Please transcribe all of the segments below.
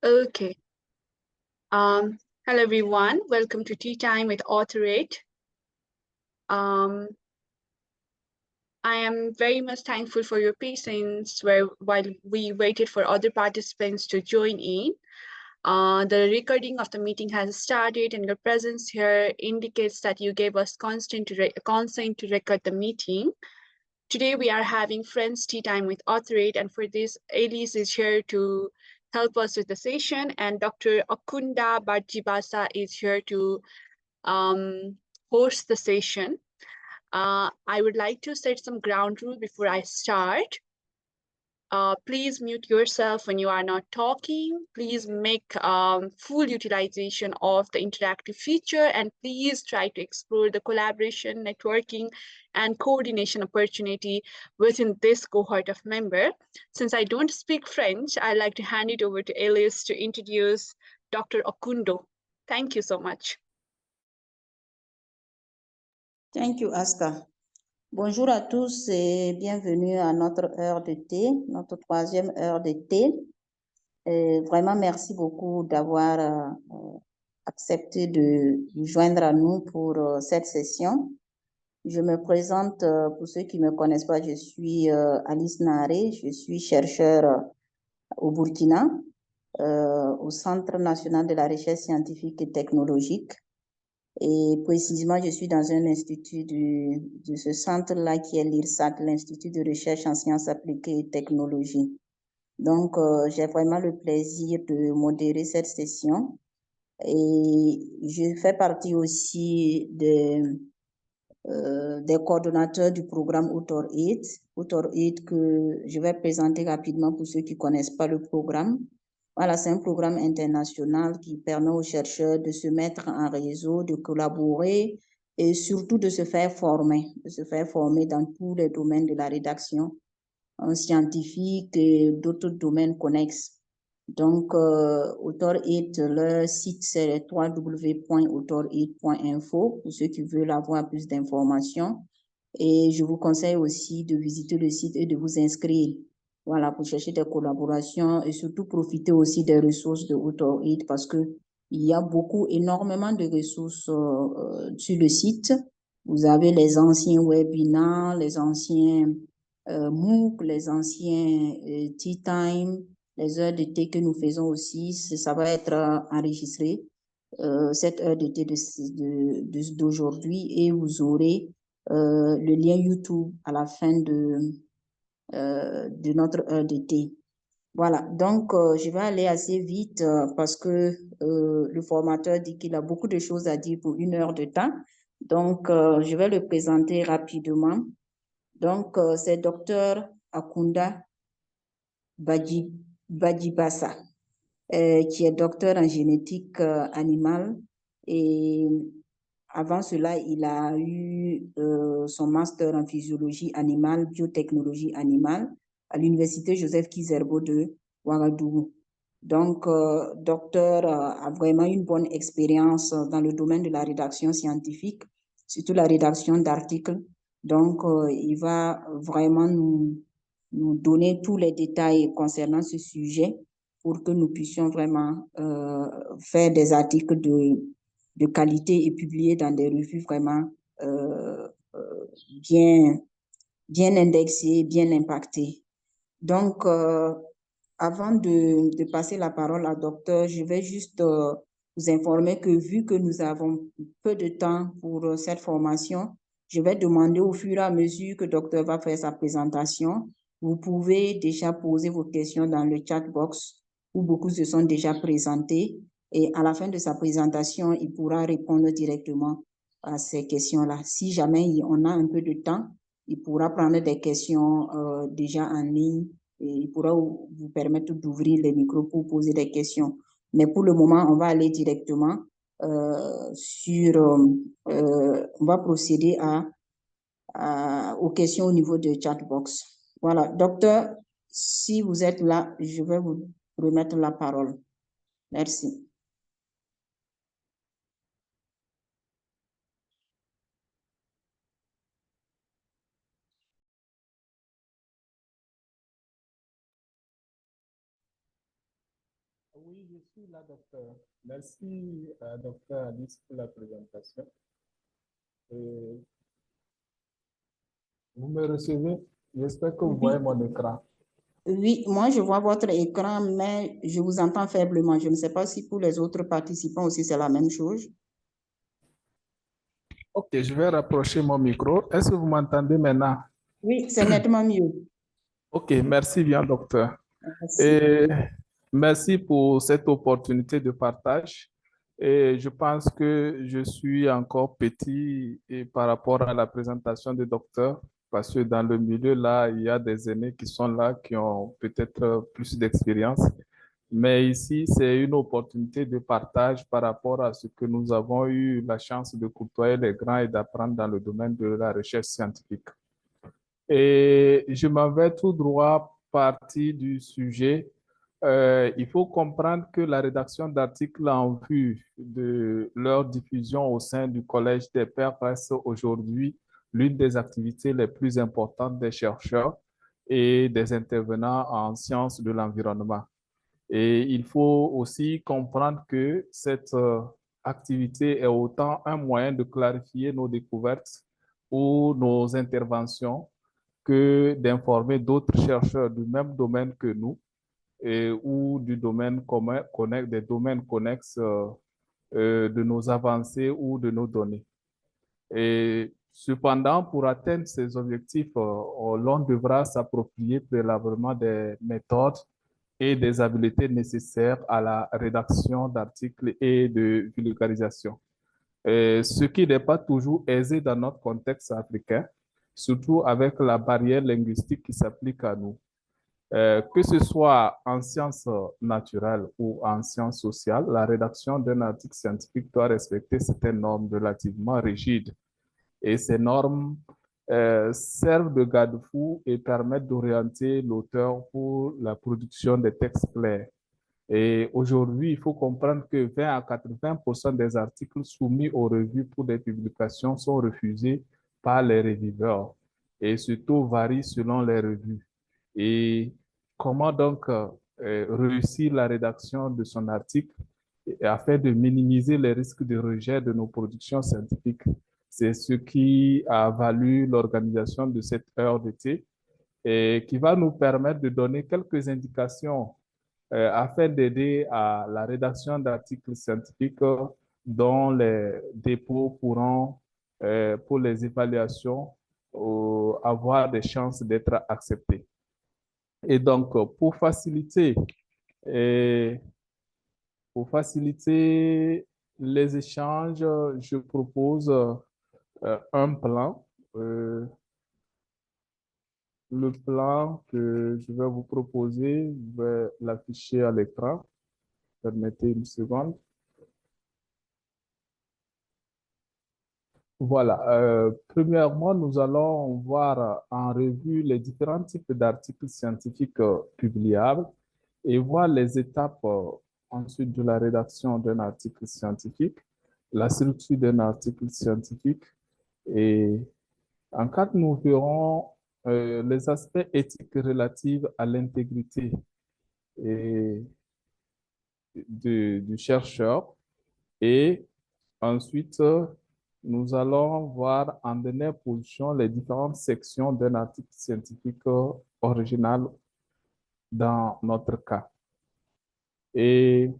Okay. Hello everyone. Welcome to Tea Time with Authorate. Um, I am very much thankful for your patience while we waited for other participants to join in. The recording of the meeting has started, and your presence here indicates that you gave us consent to record the meeting. Today we are having Friends Tea Time with Authorate, and for this, Elise is here to help us with the session, and Dr. Akunda Bajibasa is here to host the session. I would like to set some ground rule before I start. Please mute yourself when you are not talking. Please make full utilization of the interactive feature, and please try to explore the collaboration, networking, and coordination opportunity within this cohort of member. Since I don't speak French, I'd like to hand it over to Elias to introduce Dr. Okundo. Thank you so much. Thank you, Asta. Bonjour à tous et bienvenue à notre heure de thé, notre troisième heure de thé. Vraiment, merci beaucoup d'avoir accepté de vous joindre à nous pour cette session. Je me présente, pour ceux qui ne me connaissent pas, je suis Alice Naré, je suis chercheur au Burkina, au Centre national de la recherche scientifique et technologique. Et précisément, je suis dans un institut de ce centre-là qui est l'IRSAT, l'Institut de recherche en sciences appliquées et technologies. Donc, j'ai vraiment le plaisir de modérer cette session. Et je fais partie aussi des coordonnateurs du programme AuthorAid. AuthorAid que je vais présenter rapidement pour ceux qui ne connaissent pas le programme. Voilà, c'est un programme international qui permet aux chercheurs de se mettre en réseau, de collaborer et surtout de se faire former dans tous les domaines de la rédaction scientifique et d'autres domaines connexes. Donc, AuthorAid, le site, c'est www.authorAid.info pour ceux qui veulent avoir plus d'informations. Et je vous conseille aussi de visiter le site et de vous inscrire. Voilà, pour chercher des collaborations et surtout profiter aussi des ressources de AuthorAid parce que il y a énormément de ressources sur le site. Vous avez les anciens webinars, les anciens MOOC, les anciens Tea Time, les heures de thé que nous faisons aussi, ça va être enregistré, cette heure de thé d'aujourd'hui, et vous aurez le lien YouTube à la fin de notre heure de thé. Voilà, donc je vais aller assez vite parce que le formateur dit qu'il a beaucoup de choses à dire pour 1 heure de temps. Donc, je vais le présenter rapidement. Donc, c'est Dr. Akunda Bajibasa, qui est docteur en génétique animale. Et avant cela, il a eu son master en physiologie animale, biotechnologie animale à l'université Joseph Kizerbo de Ouagadougou. Donc, docteur a vraiment une bonne expérience dans le domaine de la rédaction scientifique, surtout la rédaction d'articles. Donc, il va vraiment nous donner tous les détails concernant ce sujet pour que nous puissions vraiment faire des articles de qualité et publier dans des revues vraiment bien indexées, bien impactées. Donc, avant de passer la parole à docteur, je vais juste vous informer que vu que nous avons peu de temps pour cette formation, je vais demander au fur et à mesure que docteur va faire sa présentation, vous pouvez déjà poser vos questions dans le chat box où beaucoup se sont déjà présentés. Et à la fin de sa présentation, il pourra répondre directement à ces questions-là. Si jamais on a un peu de temps, il pourra prendre des questions déjà en ligne et il pourra vous permettre d'ouvrir les micros pour poser des questions. Mais pour le moment, on va aller directement on va procéder aux questions au niveau de Chatbox. Voilà, docteur, si vous êtes là, je vais vous remettre la parole. Merci. Oui, je suis là, docteur. Merci, docteur Alice, pour la présentation. Euh, Vous me recevez? J'espère que vous voyez Oui, mon écran. oui, moi je vois votre écran, mais je vous entends faiblement. Je ne sais pas si pour les autres participants aussi c'est la même chose. Ok, je vais rapprocher mon micro. Est-ce que vous m'entendez maintenant? Oui, c'est nettement mieux. Ok, merci bien, docteur. Merci. Et merci pour cette opportunité de partage. Et je pense que je suis encore petit et par rapport à la présentation du docteur, parce que dans le milieu là, il y a des aînés qui sont là, qui ont peut-être plus d'expérience. Mais ici, c'est une opportunité de partage par rapport à ce que nous avons eu la chance de côtoyer les grands et d'apprendre dans le domaine de la recherche scientifique. Et je m'en vais tout droit partir du sujet. Il faut comprendre que la rédaction d'articles en vue de leur diffusion au sein du Collège des pairs reste aujourd'hui l'une des activités les plus importantes des chercheurs et des intervenants en sciences de l'environnement. Et il faut aussi comprendre que cette activité est autant un moyen de clarifier nos découvertes ou nos interventions que d'informer d'autres chercheurs du même domaine que nous ou du domaine commun, des domaines connexes de nos avancées ou de nos données. Et cependant, pour atteindre ces objectifs, l'on devra s'approprier préalablement des méthodes et des habiletés nécessaires à la rédaction d'articles et de vulgarisation. Ce qui n'est pas toujours aisé dans notre contexte africain, surtout avec la barrière linguistique qui s'applique à nous. Que ce soit en sciences naturelles ou en sciences sociales, la rédaction d'un article scientifique doit respecter certaines normes relativement rigides. Et ces normes servent de garde-fou et permettent d'orienter l'auteur pour la production des textes clairs. Et aujourd'hui, il faut comprendre que 20 à 80% des articles soumis aux revues pour des publications sont refusés par les réviseurs. Et ce taux varie selon les revues. Et comment donc réussir la rédaction de son article afin de minimiser les risques de rejet de nos productions scientifiques? C'est ce qui a valu l'organisation de cette heure d'été et qui va nous permettre de donner quelques indications afin d'aider à la rédaction d'articles scientifiques dont les dépôts pourront, pour les évaluations, avoir des chances d'être acceptés. Et donc, euh, pour faciliter les échanges, je propose un plan. Le plan que je vais vous proposer, je vais l'afficher à l'écran. Permettez une seconde. Voilà. Premièrement, nous allons voir en revue les différents types d'articles scientifiques publiables et voir les étapes ensuite de la rédaction d'un article scientifique, la structure d'un article scientifique et en quatre, nous verrons les aspects éthiques relatifs à l'intégrité et du chercheur et ensuite, nous allons voir en dernière position les différentes sections d'un article scientifique original dans notre cas. Et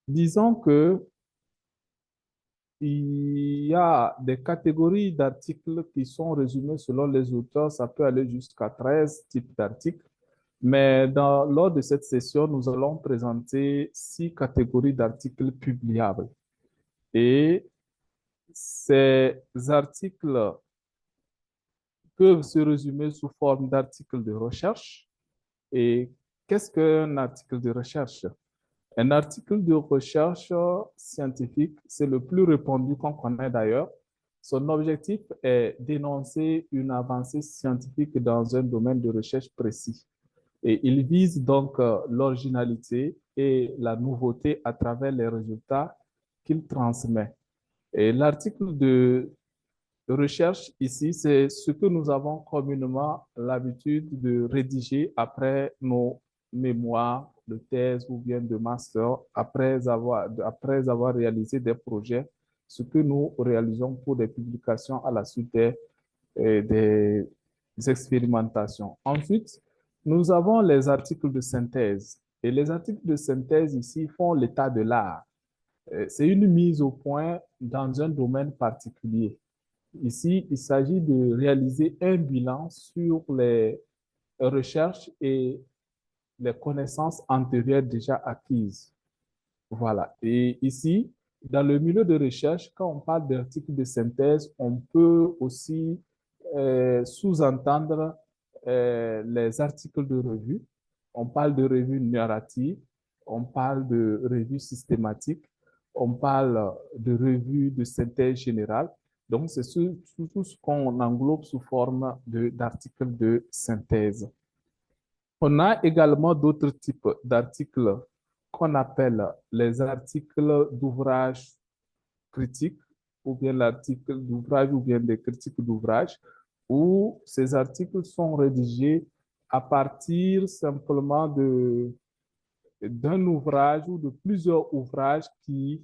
disons que il y a des catégories d'articles qui sont résumés selon les auteurs. Ça peut aller jusqu'à 13 types d'articles. Mais lors de cette session, nous allons présenter 6 catégories d'articles publiables. Et ces articles peuvent se résumer sous forme d'articles de recherche. Et qu'est-ce qu'un article de recherche? Un article de recherche scientifique, c'est le plus répandu qu'on connaît d'ailleurs. Son objectif est d'énoncer une avancée scientifique dans un domaine de recherche précis. Et il vise donc l'originalité et la nouveauté à travers les résultats qu'il transmet. Et l'article de recherche ici, c'est ce que nous avons communément l'habitude de rédiger après nos mémoire, de thèse ou bien de master après avoir réalisé des projets, ce que nous réalisons pour des publications à la suite des expérimentations. Ensuite, nous avons les articles de synthèse. Et les articles de synthèse ici font l'état de l'art. C'est une mise au point dans un domaine particulier. Ici, il s'agit de réaliser un bilan sur les recherches et les connaissances antérieures déjà acquises. Voilà. Et ici, dans le milieu de recherche, quand on parle d'articles de synthèse, on peut aussi sous-entendre les articles de revue. On parle de revue narrative, on parle de revue systématique, on parle de revue de synthèse générale. Donc, c'est tout ce qu'on englobe sous forme d'articles de synthèse. On a également d'autres types d'articles qu'on appelle les articles d'ouvrage critiques ou bien l'article d'ouvrage ou bien des critiques d'ouvrage, où ces articles sont rédigés à partir simplement d'un ouvrage ou de plusieurs ouvrages qui,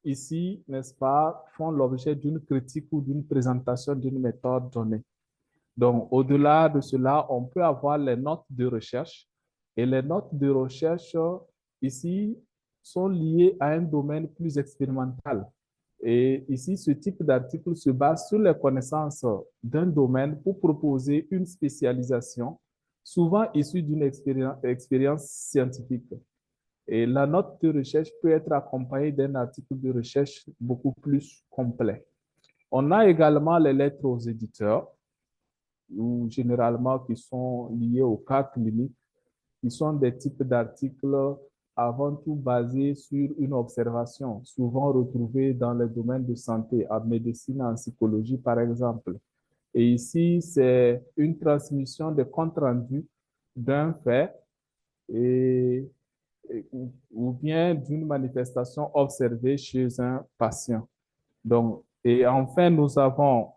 ici, n'est-ce pas, font l'objet d'une critique ou d'une présentation d'une méthode donnée. Donc, au-delà de cela, on peut avoir les notes de recherche. Et les notes de recherche, ici, sont liées à un domaine plus expérimental. Et ici, ce type d'article se base sur les connaissances d'un domaine pour proposer une spécialisation, souvent issue d'une expérience scientifique. Et la note de recherche peut être accompagnée d'un article de recherche beaucoup plus complet. On a également les lettres aux éditeurs, ou généralement qui sont liés au cas clinique, qui sont des types d'articles avant tout basés sur une observation, souvent retrouvée dans les domaines de santé, en médecine, en psychologie par exemple. Et ici, c'est une transmission de compte rendu d'un fait ou bien d'une manifestation observée chez un patient. Donc, et enfin, nous avons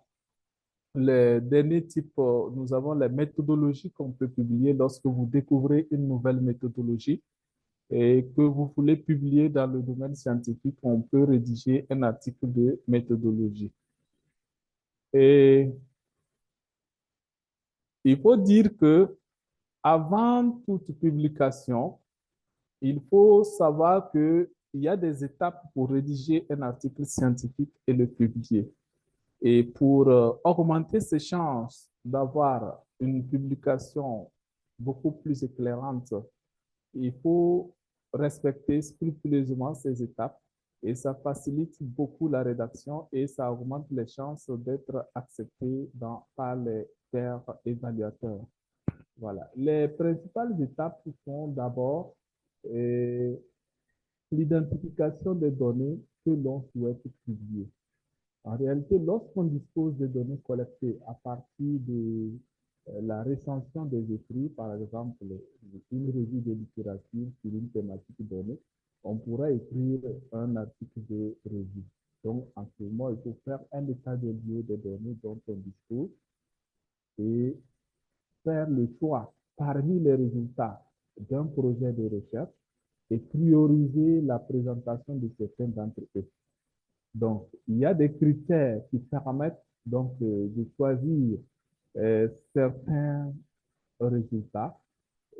les derniers types, nous avons les méthodologies qu'on peut publier lorsque vous découvrez une nouvelle méthodologie et que vous voulez publier dans le domaine scientifique, on peut rédiger un article de méthodologie. Et il faut dire que avant toute publication, il faut savoir qu'il y a des étapes pour rédiger un article scientifique et le publier. Et pour augmenter ses chances d'avoir une publication beaucoup plus éclairante, il faut respecter scrupuleusement ces étapes et ça facilite beaucoup la rédaction et ça augmente les chances d'être accepté par les pairs évaluateurs. Voilà. Les principales étapes sont d'abord l'identification des données que l'on souhaite publier. En réalité, lorsqu'on dispose de données collectées à partir de la recension des écrits, par exemple, une revue de littérature sur une thématique donnée, on pourra écrire un article de revue. Donc, en ce moment, il faut faire un état des lieux des données dont on dispose et faire le choix parmi les résultats d'un projet de recherche et prioriser la présentation de certains d'entre eux. Donc, il y a des critères qui permettent donc de choisir certains résultats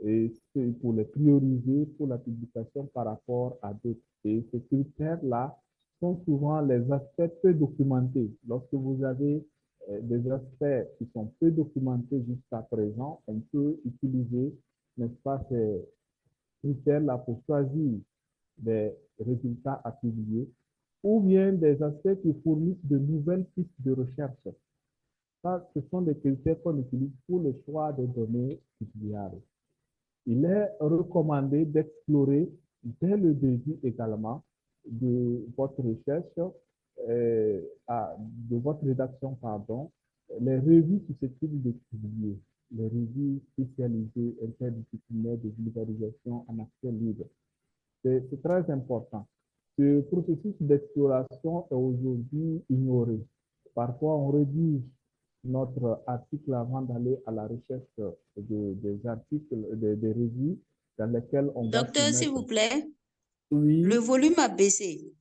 et pour les prioriser pour la publication par rapport à d'autres. Et ces critères-là sont souvent les aspects peu documentés. Lorsque vous avez des aspects qui sont peu documentés jusqu'à présent, on peut utiliser, n'est-ce pas, ces critères-là pour choisir des résultats à publier ou bien des aspects qui fournissent de nouvelles pistes de recherche. Ça, ce sont des critères qu'on utilise pour le choix des données publiables. Il est recommandé d'explorer dès le début également de votre recherche, de votre rédaction, pardon, les revues susceptibles de publier, les revues spécialisées interdisciplinaires de vulgarisation en accès libre. C'est très important. Ce processus d'exploration est aujourd'hui ignoré. Parfois, on rédige notre article avant d'aller à la recherche des articles, des revues, dans lesquels on va Docteur, s'il vous plaît, Oui. le volume a baissé.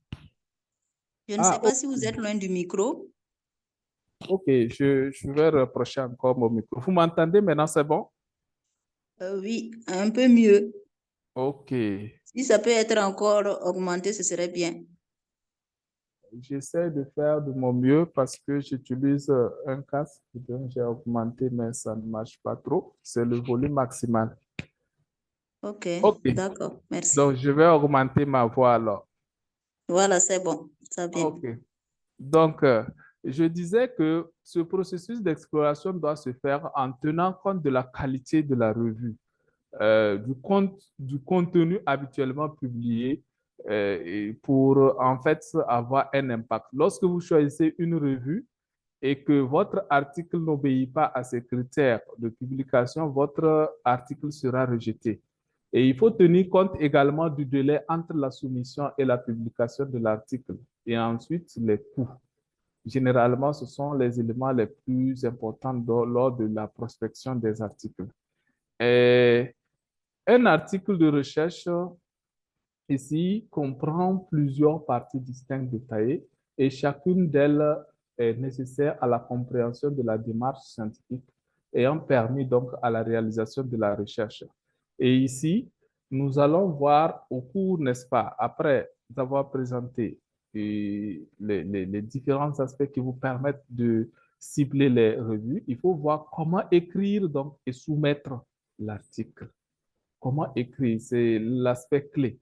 Je ne sais pas si vous êtes loin du micro. Ok, je vais reprocher encore mon micro. Vous m'entendez maintenant, c'est bon? Oui, un peu mieux. Ok. Si ça peut être encore augmenté, ce serait bien. J'essaie de faire de mon mieux parce que j'utilise un casque, donc j'ai augmenté, mais ça ne marche pas trop. C'est le volume maximal. Ok, Ok, d'accord, merci. donc je vais augmenter ma voix alors. Voilà, c'est bon, ça vient. Ok, donc je disais que ce processus d'exploration doit se faire en tenant compte de la qualité de la revue. Du contenu habituellement publié et pour en fait avoir un impact. Lorsque vous choisissez une revue et que votre article n'obéit pas à ces critères de publication, votre article sera rejeté. Et il faut tenir compte également du délai entre la soumission et la publication de l'article et ensuite les coûts. Généralement, ce sont les éléments les plus importants lors de la prospection des articles. Et un article de recherche ici comprend plusieurs parties distinctes détaillées et chacune d'elles est nécessaire à la compréhension de la démarche scientifique ayant permis donc à la réalisation de la recherche. Et ici, nous allons voir au cours, n'est-ce pas, après avoir présenté les différents aspects qui vous permettent de cibler les revues, il faut voir comment écrire donc et soumettre l'article. Comment écrire, c'est l'aspect clé.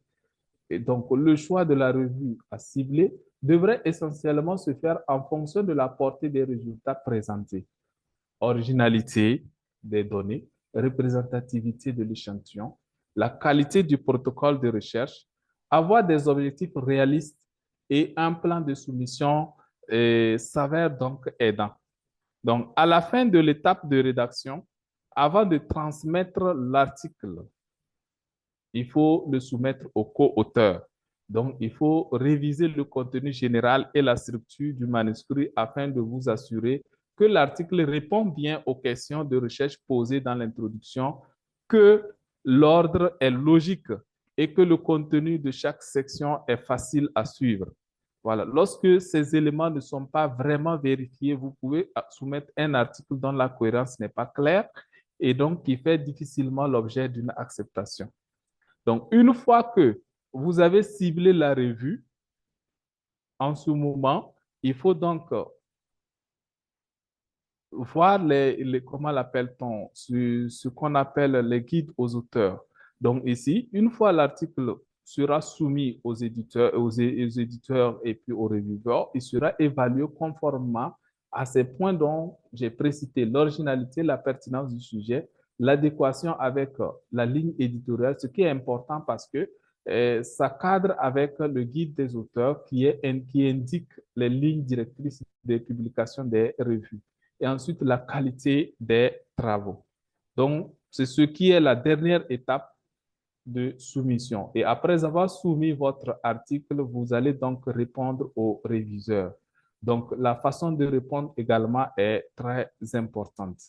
Et donc, le choix de la revue à cibler devrait essentiellement se faire en fonction de la portée des résultats présentés. Originalité des données, représentativité de l'échantillon, la qualité du protocole de recherche, avoir des objectifs réalistes et un plan de soumission s'avère donc aidant. Donc, à la fin de l'étape de rédaction, avant de transmettre l'article, il faut le soumettre au co-auteur. Donc, il faut réviser le contenu général et la structure du manuscrit afin de vous assurer que l'article répond bien aux questions de recherche posées dans l'introduction, que l'ordre est logique et que le contenu de chaque section est facile à suivre. Voilà. Lorsque ces éléments ne sont pas vraiment vérifiés, vous pouvez soumettre un article dont la cohérence n'est pas claire et donc qui fait difficilement l'objet d'une acceptation. Donc, une fois que vous avez ciblé la revue, en ce moment, il faut donc voir comment l'appelle-t-on, ce qu'on appelle les guides aux auteurs. Donc ici, une fois l'article sera soumis aux éditeurs, aux éditeurs et puis aux réviseurs, il sera évalué conformément à ces points dont j'ai précité, l'originalité, la pertinence du sujet, l'adéquation avec la ligne éditoriale, ce qui est important parce que ça cadre avec le guide des auteurs qui indique les lignes directrices des publications des revues et ensuite la qualité des travaux. Donc, c'est ce qui est la dernière étape de soumission. Et après avoir soumis votre article, vous allez donc répondre au réviseur. Donc, la façon de répondre également est très importante.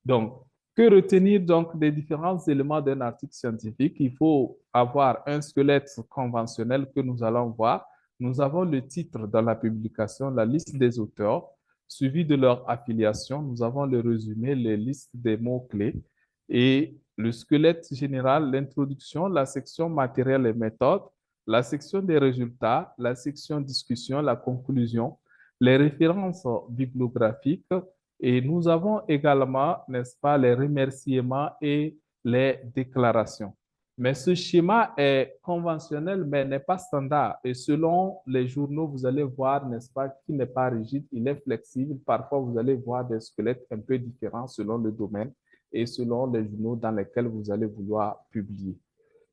Donc, que retenir donc des différents éléments d'un article scientifique? Il faut avoir un squelette conventionnel que nous allons voir. Nous avons le titre dans la publication, la liste des auteurs, suivi de leur affiliation. Nous avons le résumé, les listes des mots-clés et le squelette général, l'introduction, la section matériel et méthode, la section des résultats, la section discussion, la conclusion, les références bibliographiques et nous avons également, n'est-ce pas, les remerciements et les déclarations. Mais ce schéma est conventionnel, mais n'est pas standard. Et selon les journaux, vous allez voir, n'est-ce pas, qu'il n'est pas rigide, il est flexible. Parfois, vous allez voir des squelettes un peu différents selon le domaine et selon les journaux dans lesquels vous allez vouloir publier.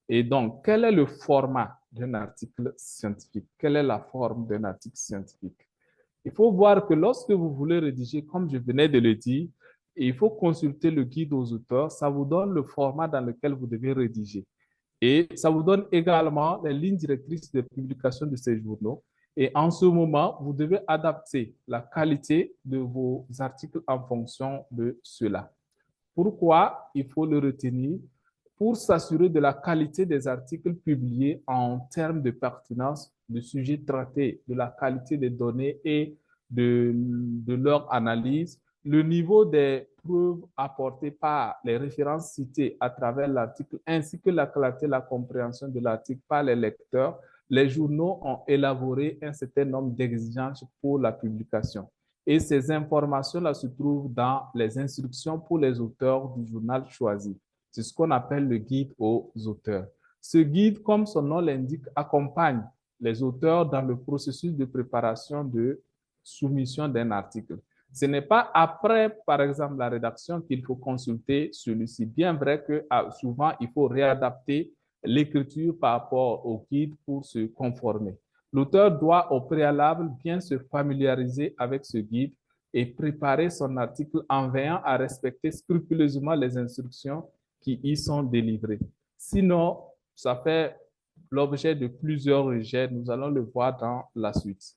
Et donc, quel est le format d'un article scientifique? Quelle est la forme d'un article scientifique? Il faut voir que lorsque vous voulez rédiger, comme je venais de le dire, il faut consulter le guide aux auteurs. Ça vous donne le format dans lequel vous devez rédiger. Et ça vous donne également les lignes directrices de publication de ces journaux. Et en ce moment, vous devez adapter la qualité de vos articles en fonction de cela. Pourquoi il faut le retenir? pour s'assurer de la qualité des articles publiés en termes de pertinence du sujet traité, de la qualité des données et de leur analyse, le niveau des preuves apportées par les références citées à travers l'article, ainsi que la clarté et la compréhension de l'article par les lecteurs. Les journaux ont élaboré un certain nombre d'exigences pour la publication. Et ces informations-là se trouvent dans les instructions pour les auteurs du journal choisi. C'est ce qu'on appelle le guide aux auteurs. Ce guide, comme son nom l'indique, accompagne les auteurs dans le processus de préparation de soumission d'un article. Ce n'est pas après, par exemple, la rédaction qu'il faut consulter celui-ci. Bien vrai que souvent, il faut réadapter l'écriture par rapport au guide pour se conformer. L'auteur doit au préalable bien se familiariser avec ce guide et préparer son article en veillant à respecter scrupuleusement les instructions qui y sont délivrées. Sinon, ça fait l'objet de plusieurs rejets. Nous allons le voir dans la suite.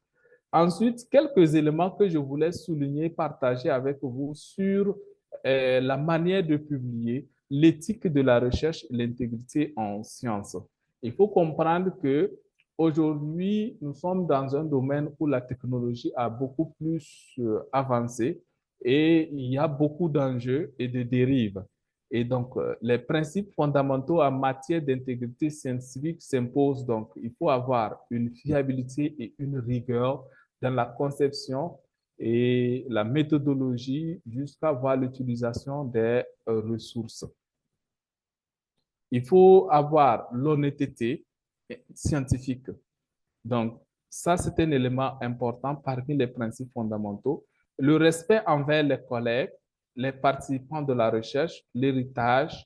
Ensuite, quelques éléments que je voulais souligner, partager avec vous sur la manière de publier, l'éthique de la recherche et l'intégrité en sciences. Il faut comprendre que aujourd'hui, nous sommes dans un domaine où la technologie a beaucoup plus avancé et il y a beaucoup d'enjeux et de dérives. Et donc, les principes fondamentaux en matière d'intégrité scientifique s'imposent. Donc, il faut avoir une fiabilité et une rigueur dans la conception et la méthodologie jusqu'à voir l'utilisation des ressources. Il faut avoir l'honnêteté scientifique. Donc, ça, c'est un élément important parmi les principes fondamentaux. Le respect envers les collègues, les participants de la recherche, l'héritage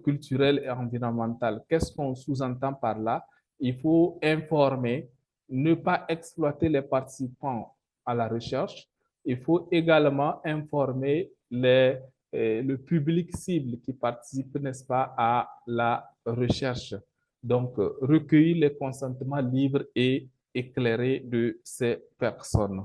culturel et environnemental. Qu'est-ce qu'on sous-entend par là? Il faut informer, ne pas exploiter les participants à la recherche. Il faut également informer le public cible qui participe, n'est-ce pas, à la recherche. Donc, recueillir les consentements libres et éclairés de ces personnes.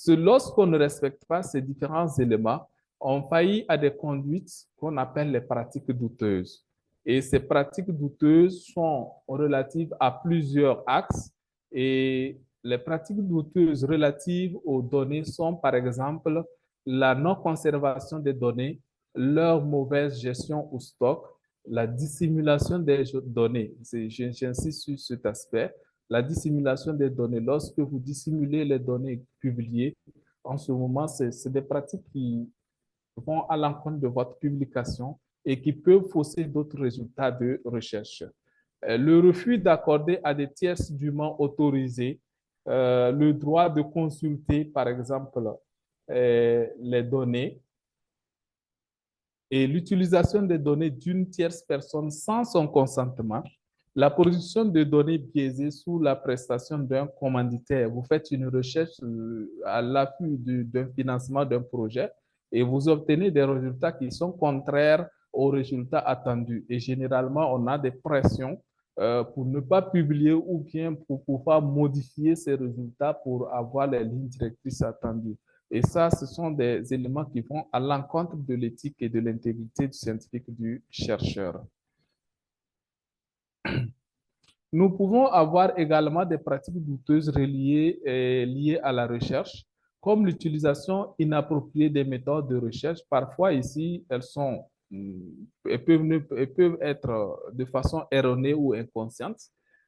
Lorsqu'on ne respecte pas ces différents éléments, on faillit à des conduites qu'on appelle les pratiques douteuses. Et ces pratiques douteuses sont relatives à plusieurs axes. Et les pratiques douteuses relatives aux données sont, par exemple, la non-conservation des données, leur mauvaise gestion ou stock, la dissimulation des données. J'insiste sur cet aspect. La dissimulation des données. Lorsque vous dissimulez les données publiées, en ce moment, c'est des pratiques qui vont à l'encontre de votre publication et qui peuvent fausser d'autres résultats de recherche. Le refus d'accorder à des tierces dûment autorisés le droit de consulter, par exemple, les données et l'utilisation des données d'une tierce personne sans son consentement, la production de données biaisées sous la prestation d'un commanditaire. Vous faites une recherche à l'appui d'un financement d'un projet et vous obtenez des résultats qui sont contraires aux résultats attendus. Et généralement, on a des pressions pour ne pas publier ou bien pour pouvoir modifier ces résultats pour avoir les lignes directrices attendues. Et ça, ce sont des éléments qui vont à l'encontre de l'éthique et de l'intégrité scientifique du chercheur. Nous pouvons avoir également des pratiques douteuses liées à la recherche, comme l'utilisation inappropriée des méthodes de recherche. Parfois, ici, elles peuvent être de façon erronée ou inconsciente.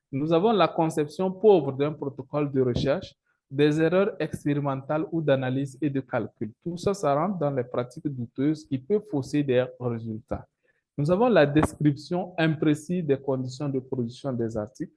Nous avons la conception pauvre d'un protocole de recherche, des erreurs expérimentales ou d'analyse et de calcul. Tout ça, ça rentre dans les pratiques douteuses qui peuvent fausser des résultats. Nous avons la description imprécise des conditions de production des articles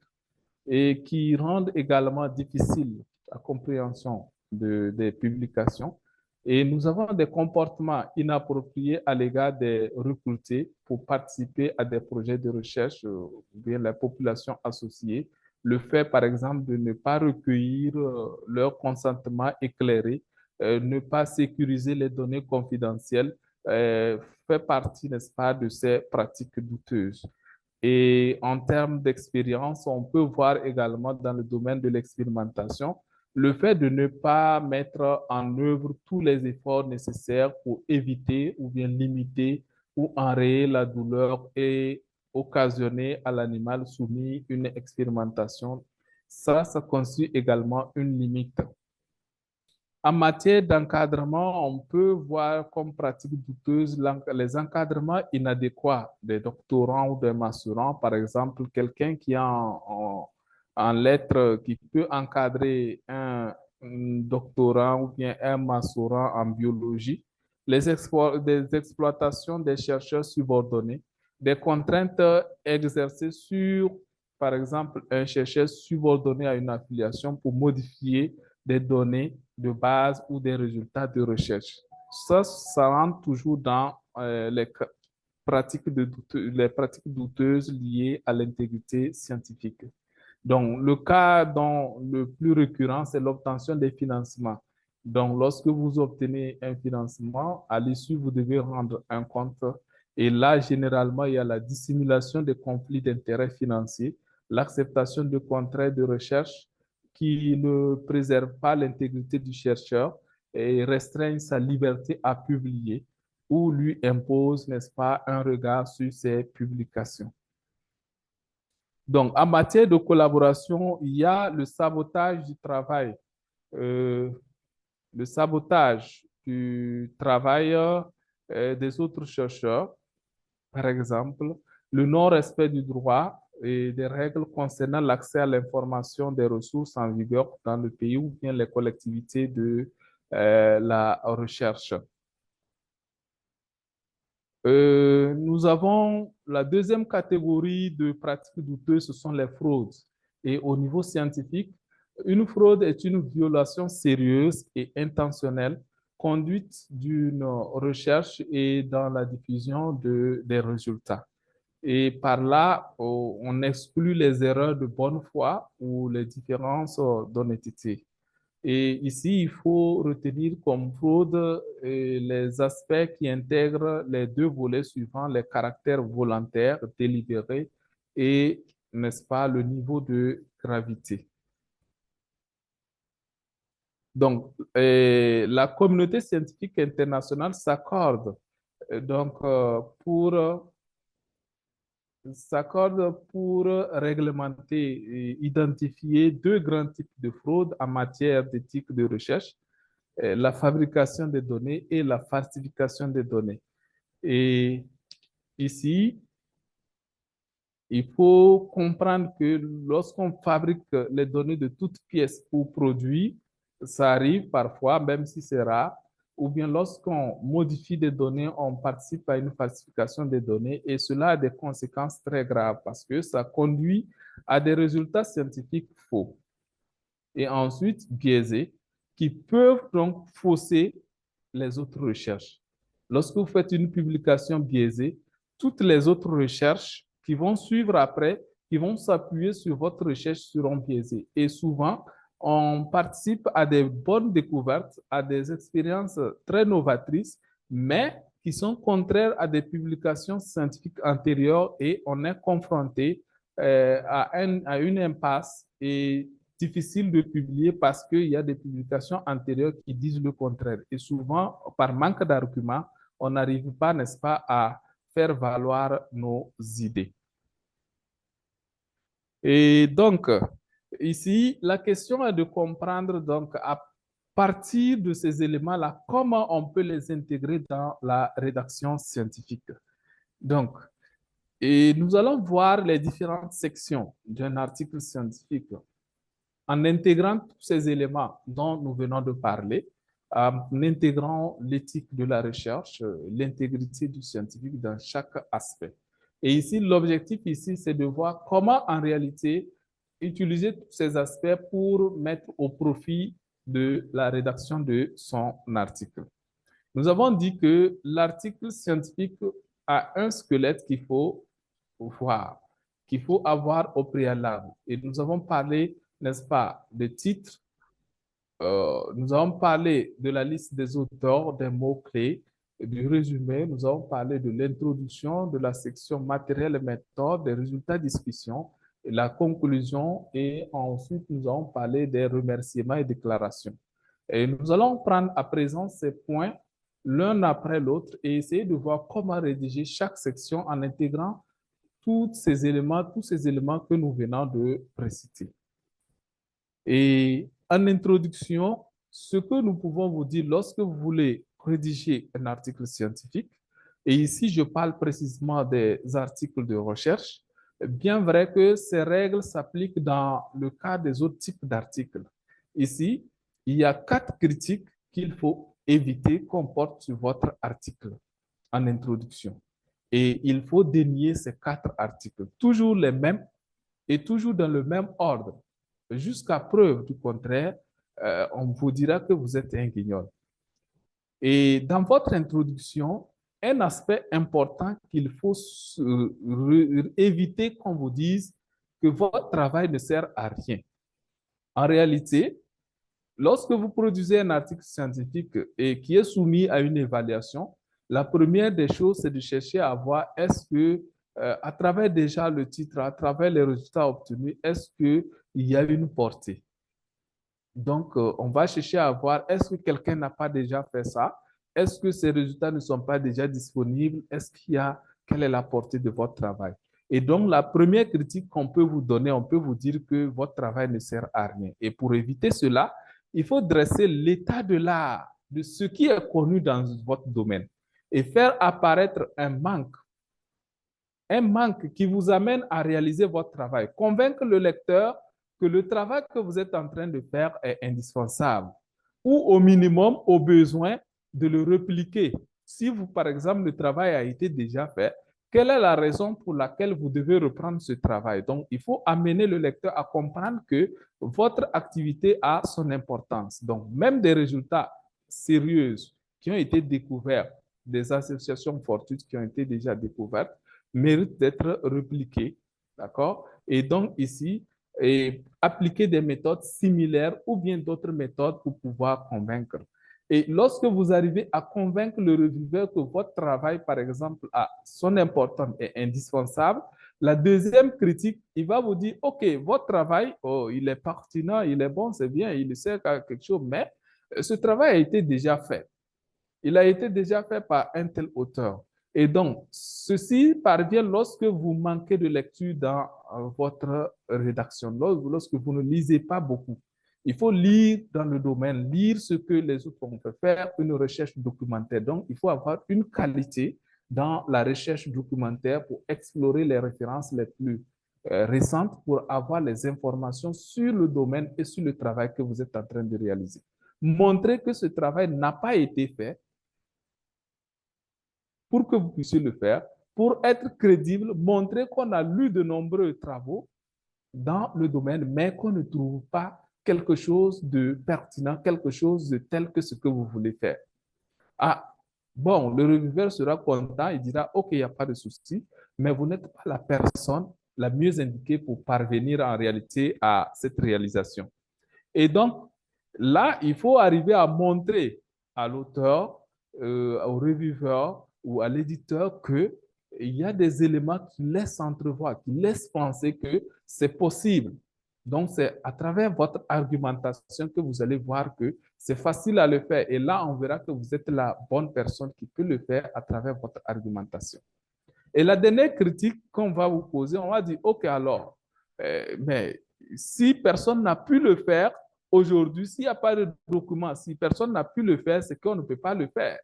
et qui rendent également difficile la compréhension des publications. Et nous avons des comportements inappropriés à l'égard des recrutés pour participer à des projets de recherche ou bien la population associée. Le fait, par exemple, de ne pas recueillir leur consentement éclairé, ne pas sécuriser les données confidentielles, fait partie, n'est-ce pas, de ces pratiques douteuses. Et en termes d'expérience, on peut voir également dans le domaine de l'expérimentation, le fait de ne pas mettre en œuvre tous les efforts nécessaires pour éviter ou bien limiter ou enrayer la douleur et occasionner à l'animal soumis une expérimentation. Ça constitue également une limite. En matière d'encadrement, on peut voir comme pratique douteuse les encadrements inadéquats des doctorants ou des masterants. Par exemple, quelqu'un qui a en lettres, qui peut encadrer un doctorant ou bien un masterant en biologie, des exploitations des chercheurs subordonnés, des contraintes exercées sur, par exemple, un chercheur subordonné à une affiliation pour modifier des données de base ou des résultats de recherche. Ça rentre toujours dans les pratiques douteuses liées à l'intégrité scientifique. Donc, le cas le plus récurrent, c'est l'obtention des financements. Donc, lorsque vous obtenez un financement, à l'issue, vous devez rendre un compte. Et là, généralement, il y a la dissimulation des conflits d'intérêts financiers, l'acceptation de contrats de recherche qui ne préservent pas l'intégrité du chercheur et restreignent sa liberté à publier ou lui imposent, n'est-ce pas, un regard sur ses publications. Donc, en matière de collaboration, il y a le sabotage du travail. Le sabotage du travail des autres chercheurs, par exemple, le non-respect du droit et des règles concernant l'accès à l'information des ressources en vigueur dans le pays ou bien les collectivités de la recherche. Nous avons la deuxième catégorie de pratiques douteuses, ce sont les fraudes. Et au niveau scientifique, une fraude est une violation sérieuse et intentionnelle conduite d'une recherche et dans la diffusion des résultats. Et par là, on exclut les erreurs de bonne foi ou les différences d'honnêteté. Et ici, il faut retenir comme fraude les aspects qui intègrent les deux volets suivants, les caractères volontaires, délibérés et, n'est-ce pas, le niveau de gravité. Donc, la communauté scientifique internationale s'accorde pour réglementer et identifier deux grands types de fraude en matière d'éthique de recherche, la fabrication des données et la falsification des données. Et ici, il faut comprendre que lorsqu'on fabrique les données de toutes pièces ou produits, ça arrive parfois, même si c'est rare, ou bien lorsqu'on modifie des données, on participe à une falsification des données et cela a des conséquences très graves parce que ça conduit à des résultats scientifiques faux et ensuite biaisés qui peuvent donc fausser les autres recherches. Lorsque vous faites une publication biaisée, toutes les autres recherches qui vont suivre après, qui vont s'appuyer sur votre recherche seront biaisées. Et souvent, on participe à des bonnes découvertes, à des expériences très novatrices, mais qui sont contraires à des publications scientifiques antérieures et on est confronté à une impasse et difficile de publier parce qu'il y a des publications antérieures qui disent le contraire. Et souvent, par manque d'arguments, on n'arrive pas, n'est-ce pas, à faire valoir nos idées. Et donc, ici, la question est de comprendre, donc, à partir de ces éléments-là, comment on peut les intégrer dans la rédaction scientifique. Donc, et nous allons voir les différentes sections d'un article scientifique en intégrant tous ces éléments dont nous venons de parler, en intégrant l'éthique de la recherche, l'intégrité du scientifique dans chaque aspect. Et ici, l'objectif ici, c'est de voir comment en réalité utiliser tous ces aspects pour mettre au profit de la rédaction de son article. Nous avons dit que l'article scientifique a un squelette qu'il faut voir, qu'il faut avoir au préalable. Et nous avons parlé, n'est-ce pas, des titres, nous avons parlé de la liste des auteurs, des mots-clés, du résumé, nous avons parlé de l'introduction, de la section matériel et méthode, des résultats de discussion, et la conclusion, et ensuite nous avons parlé des remerciements et déclarations. Et nous allons prendre à présent ces points l'un après l'autre et essayer de voir comment rédiger chaque section en intégrant tous ces éléments que nous venons de préciter. Et en introduction, ce que nous pouvons vous dire lorsque vous voulez rédiger un article scientifique, et ici je parle précisément des articles de recherche, bien vrai que ces règles s'appliquent dans le cas des autres types d'articles. Ici, il y a 4 critiques qu'il faut éviter qu'on porte sur votre article en introduction. Et il faut dénier ces 4 articles, toujours les mêmes et toujours dans le même ordre. Jusqu'à preuve du contraire, on vous dira que vous êtes un guignol. Et dans votre introduction, un aspect important qu'il faut éviter qu'on vous dise que votre travail ne sert à rien. En réalité, lorsque vous produisez un article scientifique et qui est soumis à une évaluation, la première des choses, c'est de chercher à voir est-ce que, à travers déjà le titre, à travers les résultats obtenus, est-ce qu'il y a une portée? Donc, on va chercher à voir est-ce que quelqu'un n'a pas déjà fait ça? Est-ce que ces résultats ne sont pas déjà disponibles? Quelle est la portée de votre travail? Et donc, la première critique qu'on peut vous donner, on peut vous dire que votre travail ne sert à rien. Et pour éviter cela, il faut dresser l'état de l'art, de ce qui est connu dans votre domaine et faire apparaître un manque qui vous amène à réaliser votre travail. Convaincre le lecteur que le travail que vous êtes en train de faire est indispensable ou au minimum, au besoin, de le répliquer. Si vous, par exemple, le travail a été déjà fait, quelle est la raison pour laquelle vous devez reprendre ce travail? Donc, il faut amener le lecteur à comprendre que votre activité a son importance. Donc, même des résultats sérieux qui ont été découverts, des associations fortuites qui ont été déjà découvertes, méritent d'être répliqués. D'accord? Et donc, ici, appliquer des méthodes similaires ou bien d'autres méthodes pour pouvoir convaincre. Et lorsque vous arrivez à convaincre le revieweur que votre travail, par exemple, a son importance et indispensable, la deuxième critique, il va vous dire, OK, votre travail, oh, il est pertinent, il est bon, c'est bien, il sert à quelque chose, mais ce travail a été déjà fait. Il a été déjà fait par un tel auteur. Et donc, ceci parvient lorsque vous manquez de lecture dans votre rédaction, lorsque vous ne lisez pas beaucoup. Il faut lire dans le domaine, lire ce que les autres ont fait, faire une recherche documentaire. Donc, il faut avoir une qualité dans la recherche documentaire pour explorer les références les plus récentes pour avoir les informations sur le domaine et sur le travail que vous êtes en train de réaliser. Montrer que ce travail n'a pas été fait pour que vous puissiez le faire, pour être crédible, montrer qu'on a lu de nombreux travaux dans le domaine, mais qu'on ne trouve pas quelque chose de pertinent, quelque chose de tel que ce que vous voulez faire. Ah, bon, le revieweur sera content, il dira, OK, il n'y a pas de souci, mais vous n'êtes pas la personne la mieux indiquée pour parvenir en réalité à cette réalisation. Et donc, là, il faut arriver à montrer à l'auteur, au revieweur ou à l'éditeur qu'il y a des éléments qui laissent entrevoir, qui laissent penser que c'est possible. Donc, c'est à travers votre argumentation que vous allez voir que c'est facile à le faire. Et là, on verra que vous êtes la bonne personne qui peut le faire à travers votre argumentation. Et la dernière critique qu'on va vous poser, on va dire, OK, alors, mais si personne n'a pu le faire, aujourd'hui, s'il n'y a pas de document, si personne n'a pu le faire, c'est qu'on ne peut pas le faire.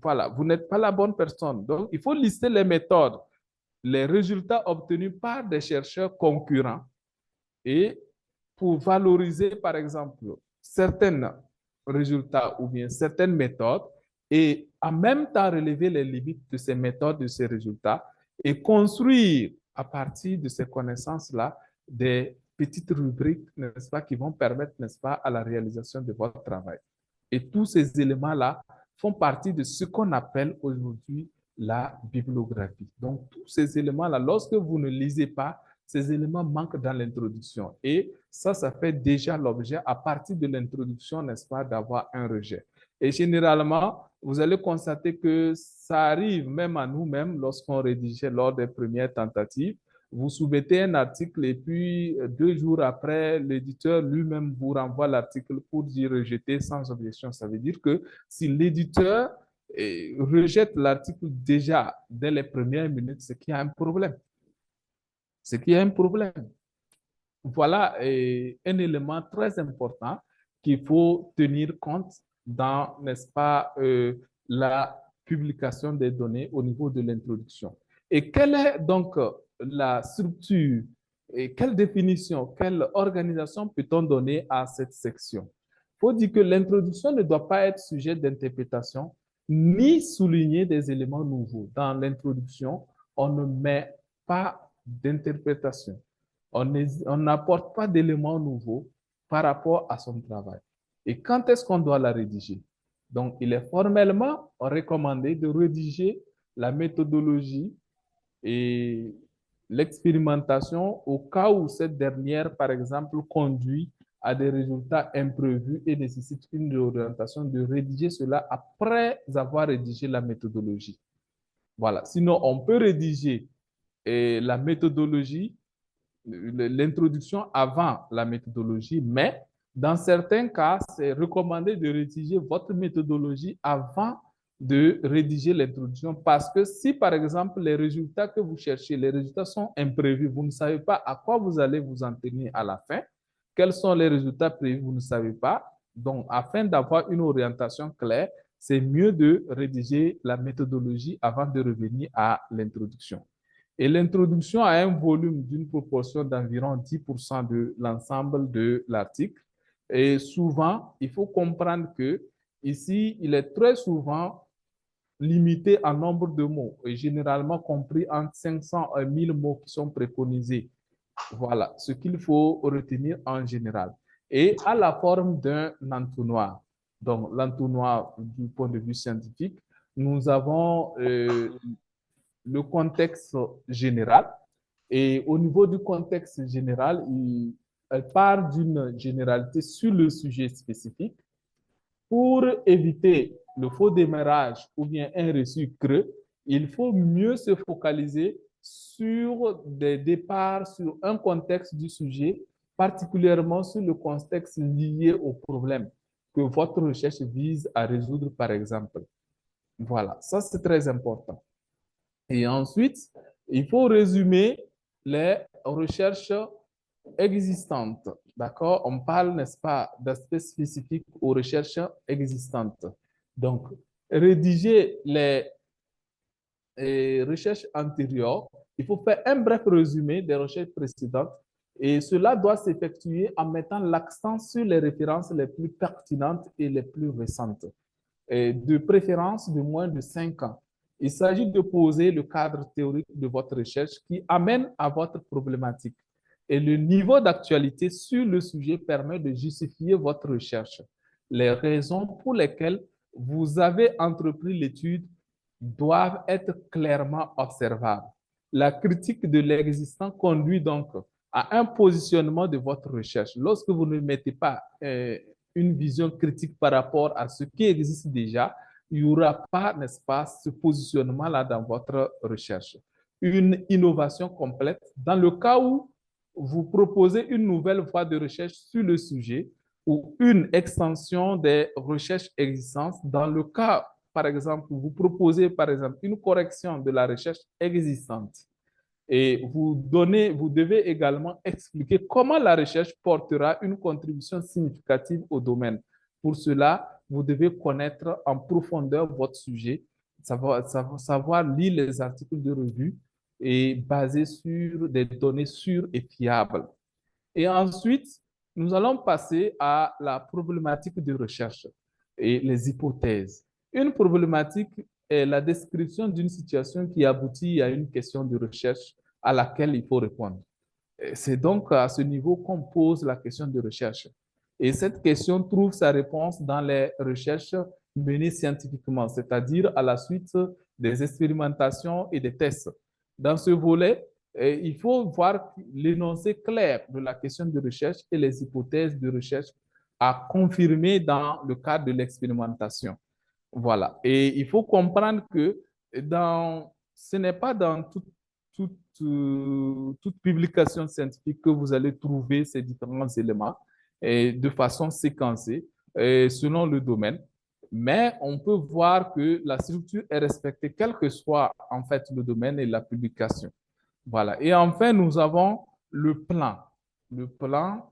Voilà, vous n'êtes pas la bonne personne. Donc, il faut lister les méthodes, les résultats obtenus par des chercheurs concurrents et pour valoriser, par exemple, certains résultats ou bien certaines méthodes et en même temps relever les limites de ces méthodes, de ces résultats et construire à partir de ces connaissances-là des petites rubriques, n'est-ce pas, qui vont permettre, n'est-ce pas, à la réalisation de votre travail. Et tous ces éléments-là font partie de ce qu'on appelle aujourd'hui la bibliographie. Donc, tous ces éléments-là, lorsque vous ne lisez pas, ces éléments manquent dans l'introduction. Et ça fait déjà l'objet, à partir de l'introduction, n'est-ce pas, d'avoir un rejet. Et généralement, vous allez constater que ça arrive même à nous-mêmes lorsqu'on rédigeait lors des premières tentatives. Vous soumettez un article et puis 2 jours après, l'éditeur lui-même vous renvoie l'article pour dire rejeter sans objection. Ça veut dire que si l'éditeur rejette l'article déjà dès les premières minutes, c'est qu'il y a un problème. C'est qu'il y a un problème. Voilà un élément très important qu'il faut tenir compte dans, n'est-ce pas, la publication des données au niveau de l'introduction. Et quelle est donc la structure et quelle définition, quelle organisation peut-on donner à cette section? Il faut dire que l'introduction ne doit pas être sujet d'interprétation ni souligner des éléments nouveaux. Dans l'introduction, on ne met pas d'interprétation. On n'apporte pas d'éléments nouveaux par rapport à son travail. Et quand est-ce qu'on doit la rédiger? Donc, il est formellement recommandé de rédiger la méthodologie et l'expérimentation au cas où cette dernière, par exemple, conduit à des résultats imprévus et nécessite une réorientation, de rédiger cela après avoir rédigé la méthodologie. Voilà. Sinon, on peut rédiger la méthodologie, l'introduction avant la méthodologie, mais dans certains cas, c'est recommandé de rédiger votre méthodologie avant de rédiger l'introduction parce que si, par exemple, les résultats que vous cherchez, les résultats sont imprévus, vous ne savez pas à quoi vous allez vous en tenir à la fin, quels sont les résultats prévus, vous ne savez pas. Donc, afin d'avoir une orientation claire, c'est mieux de rédiger la méthodologie avant de revenir à l'introduction. Et l'introduction a un volume d'une proportion d'environ 10% de l'ensemble de l'article. Et souvent, il faut comprendre que ici, il est très souvent limité en nombre de mots et généralement compris entre 500 et 1000 mots qui sont préconisés. Voilà ce qu'il faut retenir en général. Et à la forme d'un entonnoir. Donc, l'entonnoir du point de vue scientifique, nous avons le contexte général. Et au niveau du contexte général, elle part d'une généralité sur le sujet spécifique pour éviter le faux démarrage ou bien un reçu creux. Il faut mieux se focaliser sur des départs, sur un contexte du sujet, particulièrement sur le contexte lié au problème que votre recherche vise à résoudre, par exemple. Voilà, ça c'est très important. Et ensuite, il faut résumer les recherches existantes. D'accord? On parle, n'est-ce pas, d'aspects spécifiques aux recherches existantes. Donc, rédiger les recherches antérieures, il faut faire un bref résumé des recherches précédentes et cela doit s'effectuer en mettant l'accent sur les références les plus pertinentes et les plus récentes, et de préférence de moins de 5 ans. Il s'agit de poser le cadre théorique de votre recherche qui amène à votre problématique. Et le niveau d'actualité sur le sujet permet de justifier votre recherche. Les raisons pour lesquelles vous avez entrepris l'étude doivent être clairement observables. La critique de l'existant conduit donc à un positionnement de votre recherche. Lorsque vous ne mettez pas une vision critique par rapport à ce qui existe déjà, il n'y aura pas, n'est-ce pas, ce positionnement-là dans votre recherche. Une innovation complète, dans le cas où vous proposez une nouvelle voie de recherche sur le sujet ou une extension des recherches existantes, dans le cas, par exemple, vous proposez, par exemple, une correction de la recherche existante et vous devez également expliquer comment la recherche portera une contribution significative au domaine. Pour cela, vous devez connaître en profondeur votre sujet, savoir lire les articles de revue et baser sur des données sûres et fiables. Et ensuite, nous allons passer à la problématique de recherche et les hypothèses. Une problématique est la description d'une situation qui aboutit à une question de recherche à laquelle il faut répondre. C'est donc à ce niveau qu'on pose la question de recherche. Et cette question trouve sa réponse dans les recherches menées scientifiquement, c'est-à-dire à la suite des expérimentations et des tests. Dans ce volet, il faut voir l'énoncé clair de la question de recherche et les hypothèses de recherche à confirmer dans le cadre de l'expérimentation. Voilà. Et il faut comprendre que ce n'est pas dans toute publication scientifique que vous allez trouver ces différents éléments et de façon séquencée selon le domaine. Mais on peut voir que la structure est respectée, quel que soit en fait le domaine et la publication. Voilà. Et enfin, nous avons le plan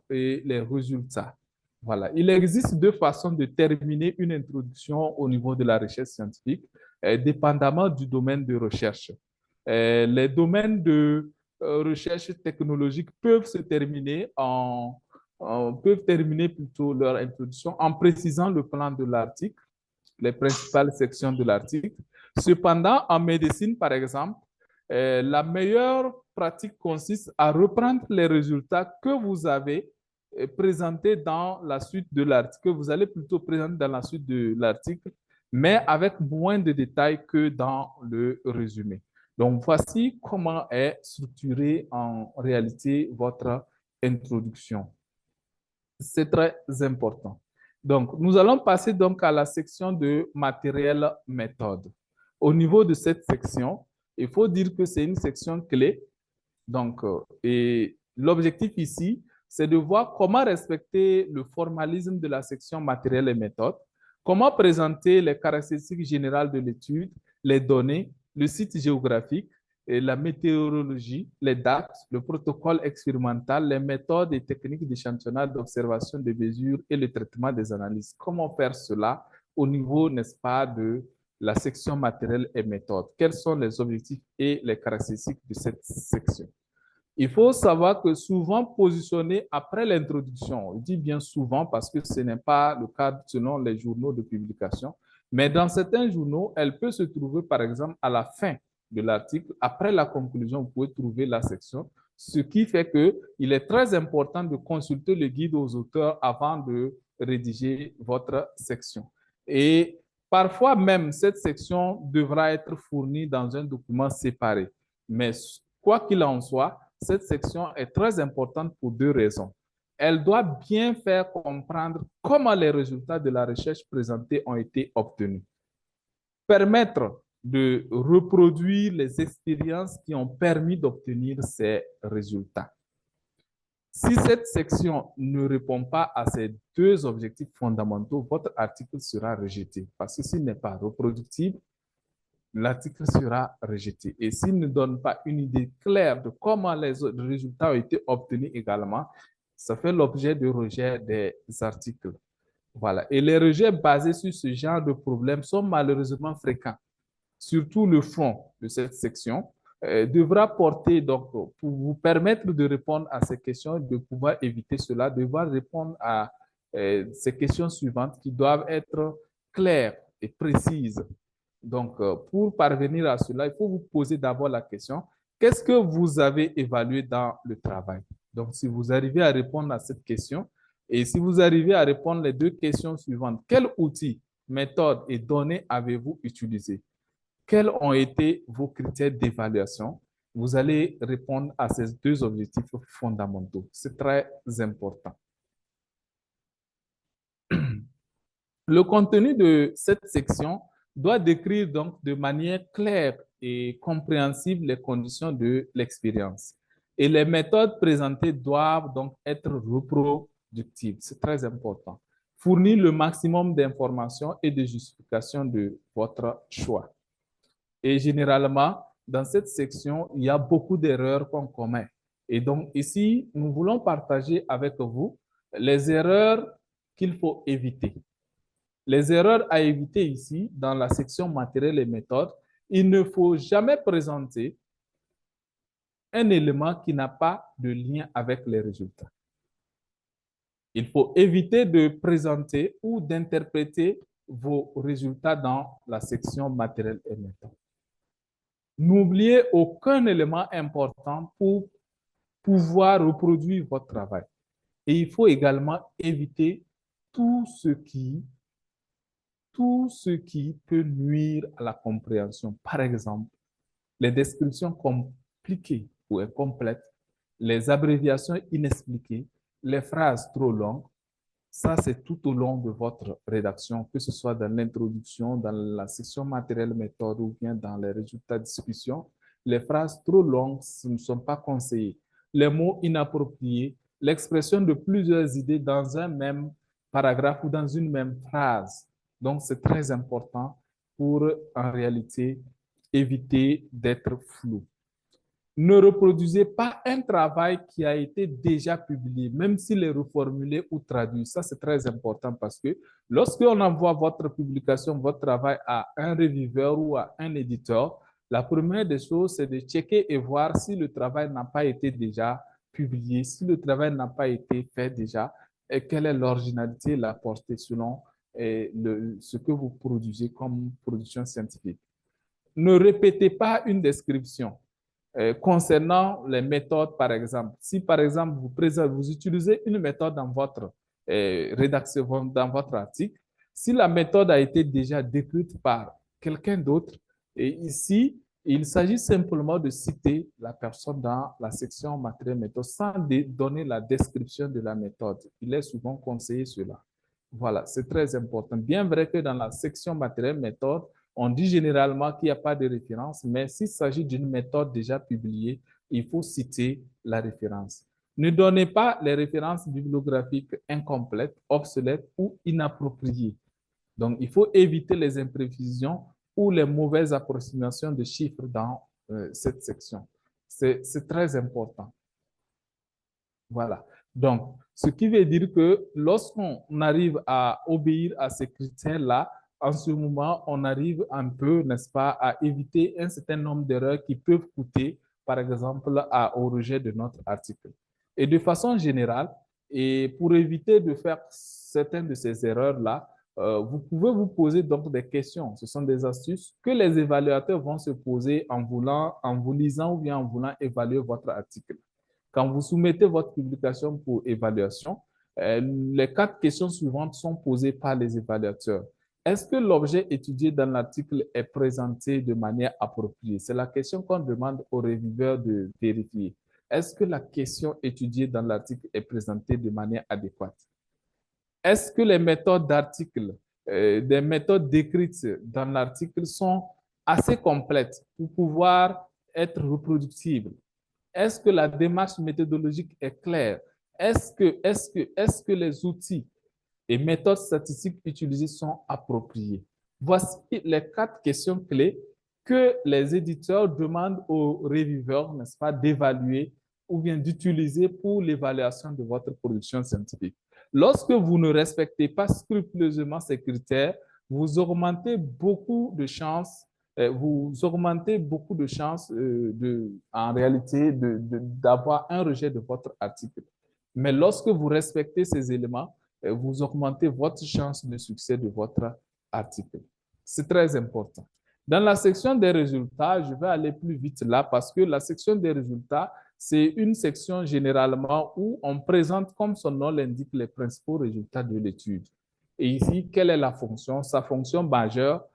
et les résultats. Voilà. Il existe deux façons de terminer une introduction au niveau de la recherche scientifique, dépendamment du domaine de recherche. Les domaines de recherche technologique peuvent terminer plutôt leur introduction en précisant le plan de l'article, les principales sections de l'article. Cependant, en médecine, par exemple, la meilleure pratique consiste à reprendre les résultats que vous avez présentés dans la suite de l'article, que vous allez plutôt présenter dans la suite de l'article, mais avec moins de détails que dans le résumé. Donc, voici comment est structurée en réalité votre introduction. C'est très important. Donc, nous allons passer donc à la section de matériel méthode. Au niveau de cette section, il faut dire que c'est une section clé. Donc, et l'objectif ici, c'est de voir comment respecter le formalisme de la section matériel et méthode, comment présenter les caractéristiques générales de l'étude, les données, le site géographique, et la météorologie, les dates, le protocole expérimental, les méthodes et techniques d'échantillonnage, d'observation des mesures et le traitement des analyses. Comment faire cela au niveau, n'est-ce pas, de la section matériel et méthode? Quels sont les objectifs et les caractéristiques de cette section? Il faut savoir que souvent positionné après l'introduction, je dis bien souvent parce que ce n'est pas le cas selon les journaux de publication, mais dans certains journaux, elle peut se trouver par exemple à la fin de l'article. Après la conclusion, vous pouvez trouver la section, ce qui fait qu'il est très important de consulter le guide aux auteurs avant de rédiger votre section. Et parfois même, cette section devra être fournie dans un document séparé. Mais quoi qu'il en soit, cette section est très importante pour deux raisons. Elle doit bien faire comprendre comment les résultats de la recherche présentée ont été obtenus. Permettre de reproduire les expériences qui ont permis d'obtenir ces résultats. Si cette section ne répond pas à ces deux objectifs fondamentaux, votre article sera rejeté parce que s'il n'est pas reproductible, l'article sera rejeté. Et s'il ne donne pas une idée claire de comment les résultats ont été obtenus également, ça fait l'objet de rejet des articles. Voilà. Et les rejets basés sur ce genre de problème sont malheureusement fréquents. Surtout le fond de cette section devra porter, donc, pour vous permettre de répondre à ces questions, de pouvoir éviter cela, devoir répondre à ces questions suivantes qui doivent être claires et précises. Donc, pour parvenir à cela, il faut vous poser d'abord la question, qu'est-ce que vous avez évalué dans le travail? Donc, si vous arrivez à répondre à cette question, et si vous arrivez à répondre les deux questions suivantes, quels outils, méthodes et données avez-vous utilisés? Quels ont été vos critères d'évaluation? Vous allez répondre à ces deux objectifs fondamentaux. C'est très important. Le contenu de cette section doit décrire donc de manière claire et compréhensible les conditions de l'expérience. Et les méthodes présentées doivent donc être reproductibles. C'est très important. Fournir le maximum d'informations et de justifications de votre choix. Et généralement, dans cette section, il y a beaucoup d'erreurs qu'on commet. Et donc ici, nous voulons partager avec vous les erreurs qu'il faut éviter. Les erreurs à éviter ici, dans la section matériel et méthode, il ne faut jamais présenter un élément qui n'a pas de lien avec les résultats. Il faut éviter de présenter ou d'interpréter vos résultats dans la section matériel et méthode. N'oubliez aucun élément important pour pouvoir reproduire votre travail. Et il faut également éviter tout ce qui peut nuire à la compréhension. Par exemple, les descriptions compliquées ou incomplètes, les abréviations inexpliquées, les phrases trop longues. Ça, c'est tout au long de votre rédaction, que ce soit dans l'introduction, dans la section matériel méthode ou bien dans les résultats de discussion. Les phrases trop longues ne sont pas conseillées. Les mots inappropriés, l'expression de plusieurs idées dans un même paragraphe ou dans une même phrase. Donc, c'est très important pour, en réalité, éviter d'être flou. Ne reproduisez pas un travail qui a été déjà publié, même s'il est reformulé ou traduit. Ça, c'est très important parce que lorsqu'on envoie votre publication, votre travail à un réviseur ou à un éditeur, la première des choses, c'est de checker et voir si le travail n'a pas été déjà publié, si le travail n'a pas été fait déjà, et quelle est l'originalité, la portée selon ce que vous produisez comme production scientifique. Ne répétez pas une description. Concernant les méthodes, par exemple, si par exemple vous utilisez une méthode dans votre rédaction, dans votre article, si la méthode a été déjà décrite par quelqu'un d'autre, et ici, il s'agit simplement de citer la personne dans la section matériel méthode sans donner la description de la méthode. Il est souvent conseillé cela. Voilà, c'est très important. Bien vrai que dans la section matériel méthode, on dit généralement qu'il n'y a pas de référence, mais s'il s'agit d'une méthode déjà publiée, il faut citer la référence. Ne donnez pas les références bibliographiques incomplètes, obsolètes ou inappropriées. Donc, il faut éviter les imprécisions ou les mauvaises approximations de chiffres dans cette section. C'est très important. Voilà. Donc, ce qui veut dire que lorsqu'on arrive à obéir à ces critères-là, en ce moment, on arrive un peu, n'est-ce pas, à éviter un certain nombre d'erreurs qui peuvent coûter, par exemple, au rejet de notre article. Et de façon générale, et pour éviter de faire certaines de ces erreurs-là, vous pouvez vous poser donc des questions. Ce sont des astuces que les évaluateurs vont se poser en vous lisant ou bien en voulant évaluer votre article. Quand vous soumettez votre publication pour évaluation, les 4 questions suivantes sont posées par les évaluateurs. Est-ce que l'objet étudié dans l'article est présenté de manière appropriée? C'est la question qu'on demande aux réviseurs de vérifier. Est-ce que la question étudiée dans l'article est présentée de manière adéquate? Est-ce que les méthodes d'article, des méthodes décrites dans l'article sont assez complètes pour pouvoir être reproductibles? Est-ce que la démarche méthodologique est claire? Est-ce que les outils et méthodes statistiques utilisées sont appropriées? Voici les 4 questions clés que les éditeurs demandent aux réviseurs, n'est-ce pas, d'évaluer ou bien d'utiliser pour l'évaluation de votre production scientifique. Lorsque vous ne respectez pas scrupuleusement ces critères, vous augmentez beaucoup de chances en réalité d'avoir un rejet de votre article. Mais lorsque vous respectez ces éléments, vous augmentez votre chance de succès de votre article. C'est très important. Dans la section des résultats, je vais aller plus vite là parce que la section des résultats, c'est une section généralement où on présente, comme son nom l'indique, les principaux résultats de l'étude. Et ici, quelle est la fonction? Sa fonction majeure,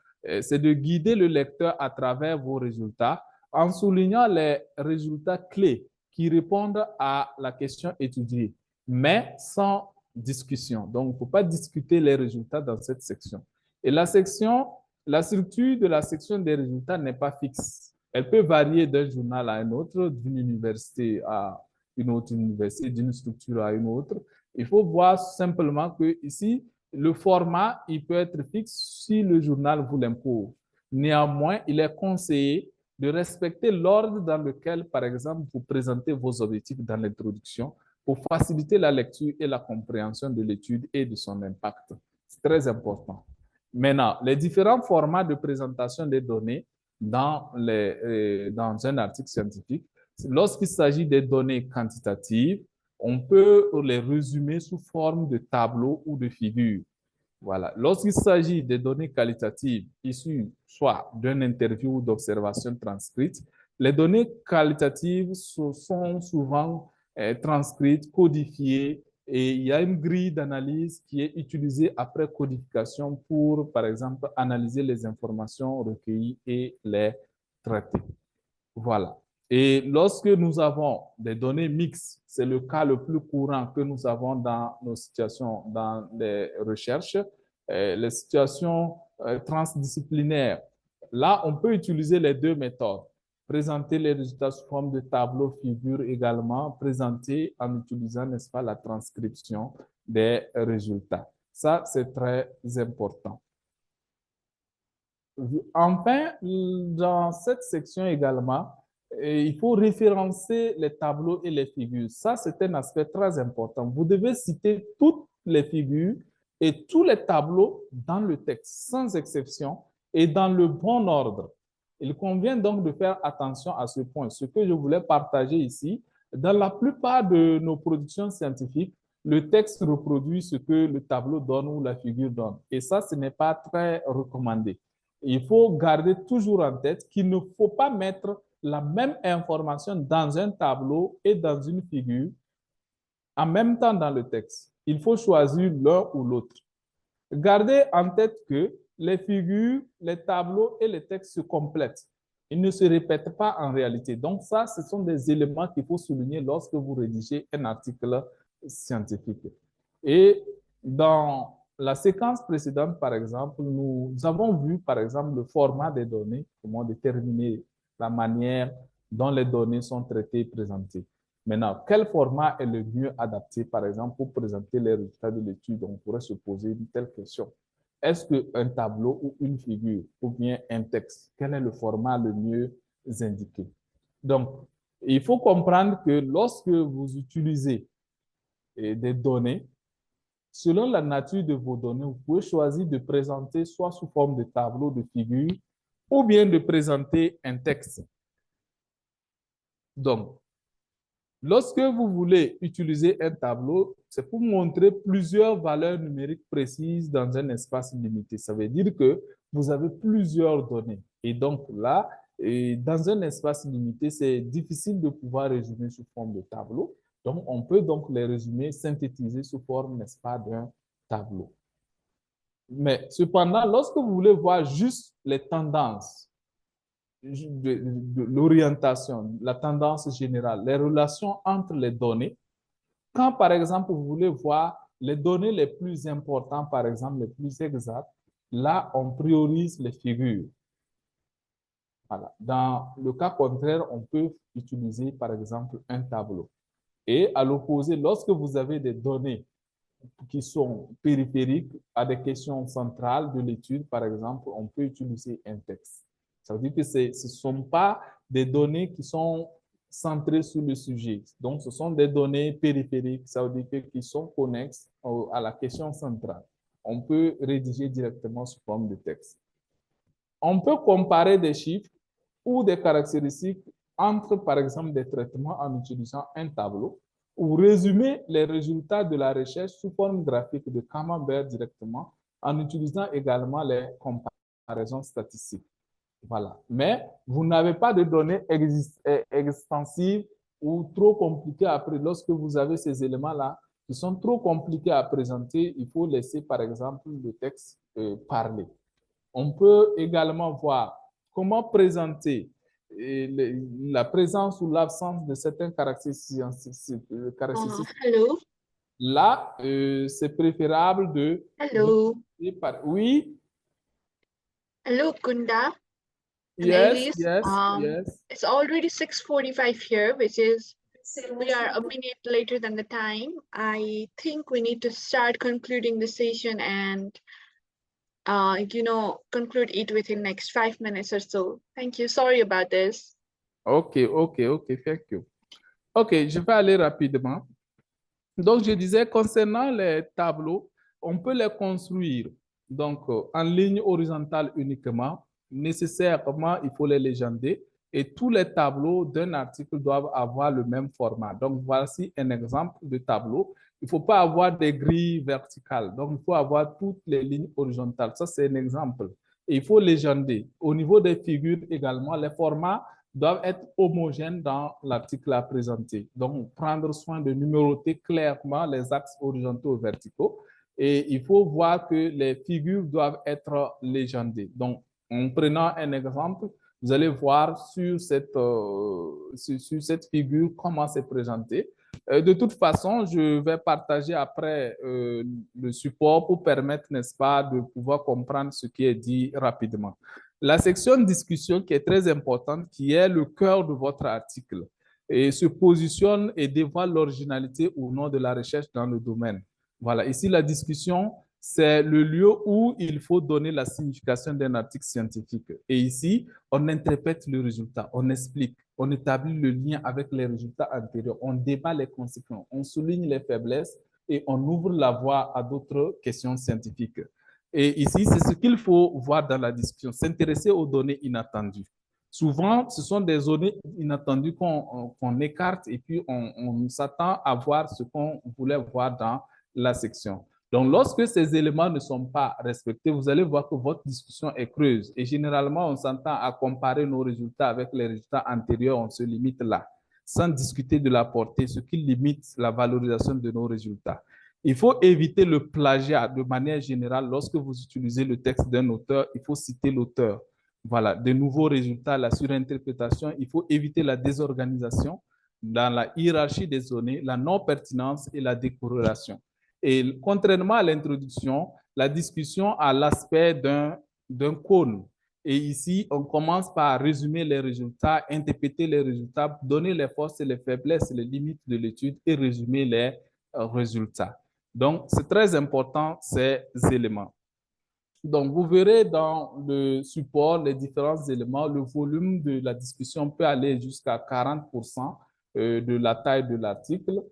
c'est de guider le lecteur à travers vos résultats en soulignant les résultats clés qui répondent à la question étudiée, mais sans discussion. Donc, il ne faut pas discuter les résultats dans cette section. Et la structure de la section des résultats n'est pas fixe. Elle peut varier d'un journal à un autre, d'une université à une autre université, d'une structure à une autre. Il faut voir simplement que ici, le format, il peut être fixe si le journal vous l'impose. Néanmoins, il est conseillé de respecter l'ordre dans lequel, par exemple, vous présentez vos objectifs dans l'introduction pour faciliter la lecture et la compréhension de l'étude et de son impact. C'est très important. Maintenant, les différents formats de présentation des données dans un article scientifique, lorsqu'il s'agit des données quantitatives, on peut les résumer sous forme de tableaux ou de figures. Voilà. Lorsqu'il s'agit des données qualitatives issues soit d'une interview ou d'observation transcrite, les données qualitatives sont souvent transcrites, codifiées, et il y a une grille d'analyse qui est utilisée après codification pour, par exemple, analyser les informations recueillies et les traiter. Voilà. Et lorsque nous avons des données mixtes, c'est le cas le plus courant que nous avons dans nos situations, dans les recherches, les situations transdisciplinaires. Là, on peut utiliser les 2 méthodes. Présenter les résultats sous forme de tableau figure également présentés en utilisant, n'est-ce pas, la transcription des résultats. Ça, c'est très important. Enfin, dans cette section également, il faut référencer les tableaux et les figures. Ça, c'est un aspect très important. Vous devez citer toutes les figures et tous les tableaux dans le texte, sans exception, et dans le bon ordre. Il convient donc de faire attention à ce point. Ce que je voulais partager ici, dans la plupart de nos productions scientifiques, le texte reproduit ce que le tableau donne ou la figure donne. Et ça, ce n'est pas très recommandé. Il faut garder toujours en tête qu'il ne faut pas mettre la même information dans un tableau et dans une figure en même temps dans le texte. Il faut choisir l'un ou l'autre. Gardez en tête que les figures, les tableaux et les textes se complètent. Ils ne se répètent pas en réalité. Donc ça, ce sont des éléments qu'il faut souligner lorsque vous rédigez un article scientifique. Et dans la séquence précédente, par exemple, nous avons vu, par exemple, le format des données, comment déterminer la manière dont les données sont traitées et présentées. Maintenant, quel format est le mieux adapté, par exemple, pour présenter les résultats de l'étude? On pourrait se poser une telle question. Est-ce qu'un tableau ou une figure ou bien un texte, quel est le format le mieux indiqué? Donc, il faut comprendre que lorsque vous utilisez des données, selon la nature de vos données, vous pouvez choisir de présenter soit sous forme de tableau, de figure, ou bien de présenter un texte. Donc, lorsque vous voulez utiliser un tableau, c'est pour montrer plusieurs valeurs numériques précises dans un espace limité. Ça veut dire que vous avez plusieurs données. Et donc là, dans un espace limité, c'est difficile de pouvoir résumer sous forme de tableau. Donc, on peut donc les résumer, synthétiser sous forme, n'est-ce pas, d'un tableau. Mais cependant, lorsque vous voulez voir juste les tendances, de l'orientation, la tendance générale, les relations entre les données. Quand, par exemple, vous voulez voir les données les plus importantes, par exemple, les plus exactes, là, on priorise les figures. Voilà. Dans le cas contraire, on peut utiliser, par exemple, un tableau. Et à l'opposé, lorsque vous avez des données qui sont périphériques à des questions centrales de l'étude, par exemple, on peut utiliser un texte. Ça veut dire que ce ne sont pas des données qui sont centrées sur le sujet. Donc, ce sont des données périphériques, ça veut dire que qui sont connexes à la question centrale. On peut rédiger directement sous forme de texte. On peut comparer des chiffres ou des caractéristiques entre, par exemple, des traitements en utilisant un tableau ou résumer les résultats de la recherche sous forme graphique de Camembert directement en utilisant également les comparaisons statistiques. Voilà. Mais vous n'avez pas de données extensives ou trop compliquées après. Lorsque vous avez ces éléments-là qui sont trop compliqués à présenter, il faut laisser, par exemple, le texte parler. On peut également voir comment présenter la présence ou l'absence de certaines caractéristiques. Hello. Là, c'est préférable de... Hello. Oui. Hello, Kunda. Yes, yes. It's already 6:45 here, which is we are a minute later than the time. I think we need to start concluding the session and conclude it within next 5 minutes or so. Thank you. Sorry about this. Okay, thank you. Ok, je vais aller rapidement. Donc, je disais, concernant les tableaux, on peut les construire donc en ligne horizontale uniquement. Nécessairement, il faut les légender. Et tous les tableaux d'un article doivent avoir le même format. Donc, voici un exemple de tableau. Il ne faut pas avoir des grilles verticales. Donc, il faut avoir toutes les lignes horizontales. Ça, c'est un exemple. Et il faut légender. Au niveau des figures également, les formats doivent être homogènes dans l'article à présenter. Donc, prendre soin de numéroter clairement les axes horizontaux et verticaux. Et il faut voir que les figures doivent être légendées. Donc, en prenant un exemple, vous allez voir sur cette figure comment c'est présenté. De toute façon, je vais partager après le support pour permettre, n'est-ce pas, de pouvoir comprendre ce qui est dit rapidement. La section discussion qui est très importante, qui est le cœur de votre article, et se positionne et dévoile l'originalité ou non de la recherche dans le domaine. Voilà, ici la discussion, c'est le lieu où il faut donner la signification d'un article scientifique. Et ici, on interprète le résultat, on explique, on établit le lien avec les résultats antérieurs, on débat les conséquences, on souligne les faiblesses et on ouvre la voie à d'autres questions scientifiques. Et ici, c'est ce qu'il faut voir dans la discussion, s'intéresser aux données inattendues. Souvent, ce sont des données inattendues qu'on écarte et puis on s'attend à voir ce qu'on voulait voir dans la section. Donc, lorsque ces éléments ne sont pas respectés, vous allez voir que votre discussion est creuse. Et généralement, on s'entend à comparer nos résultats avec les résultats antérieurs, on se limite là, sans discuter de la portée, ce qui limite la valorisation de nos résultats. Il faut éviter le plagiat de manière générale. Lorsque vous utilisez le texte d'un auteur, il faut citer l'auteur. Voilà, de nouveaux résultats, la surinterprétation, il faut éviter la désorganisation dans la hiérarchie des données, la non-pertinence et la décorrélation. Et contrairement à l'introduction, la discussion a l'aspect d'un cône. Et ici, on commence par résumer les résultats, interpréter les résultats, donner les forces et les faiblesses, les limites de l'étude et résumer les résultats. Donc, c'est très important, ces éléments. Donc, vous verrez dans le support les différents éléments. Le volume de la discussion peut aller jusqu'à 40% de la taille de l'article,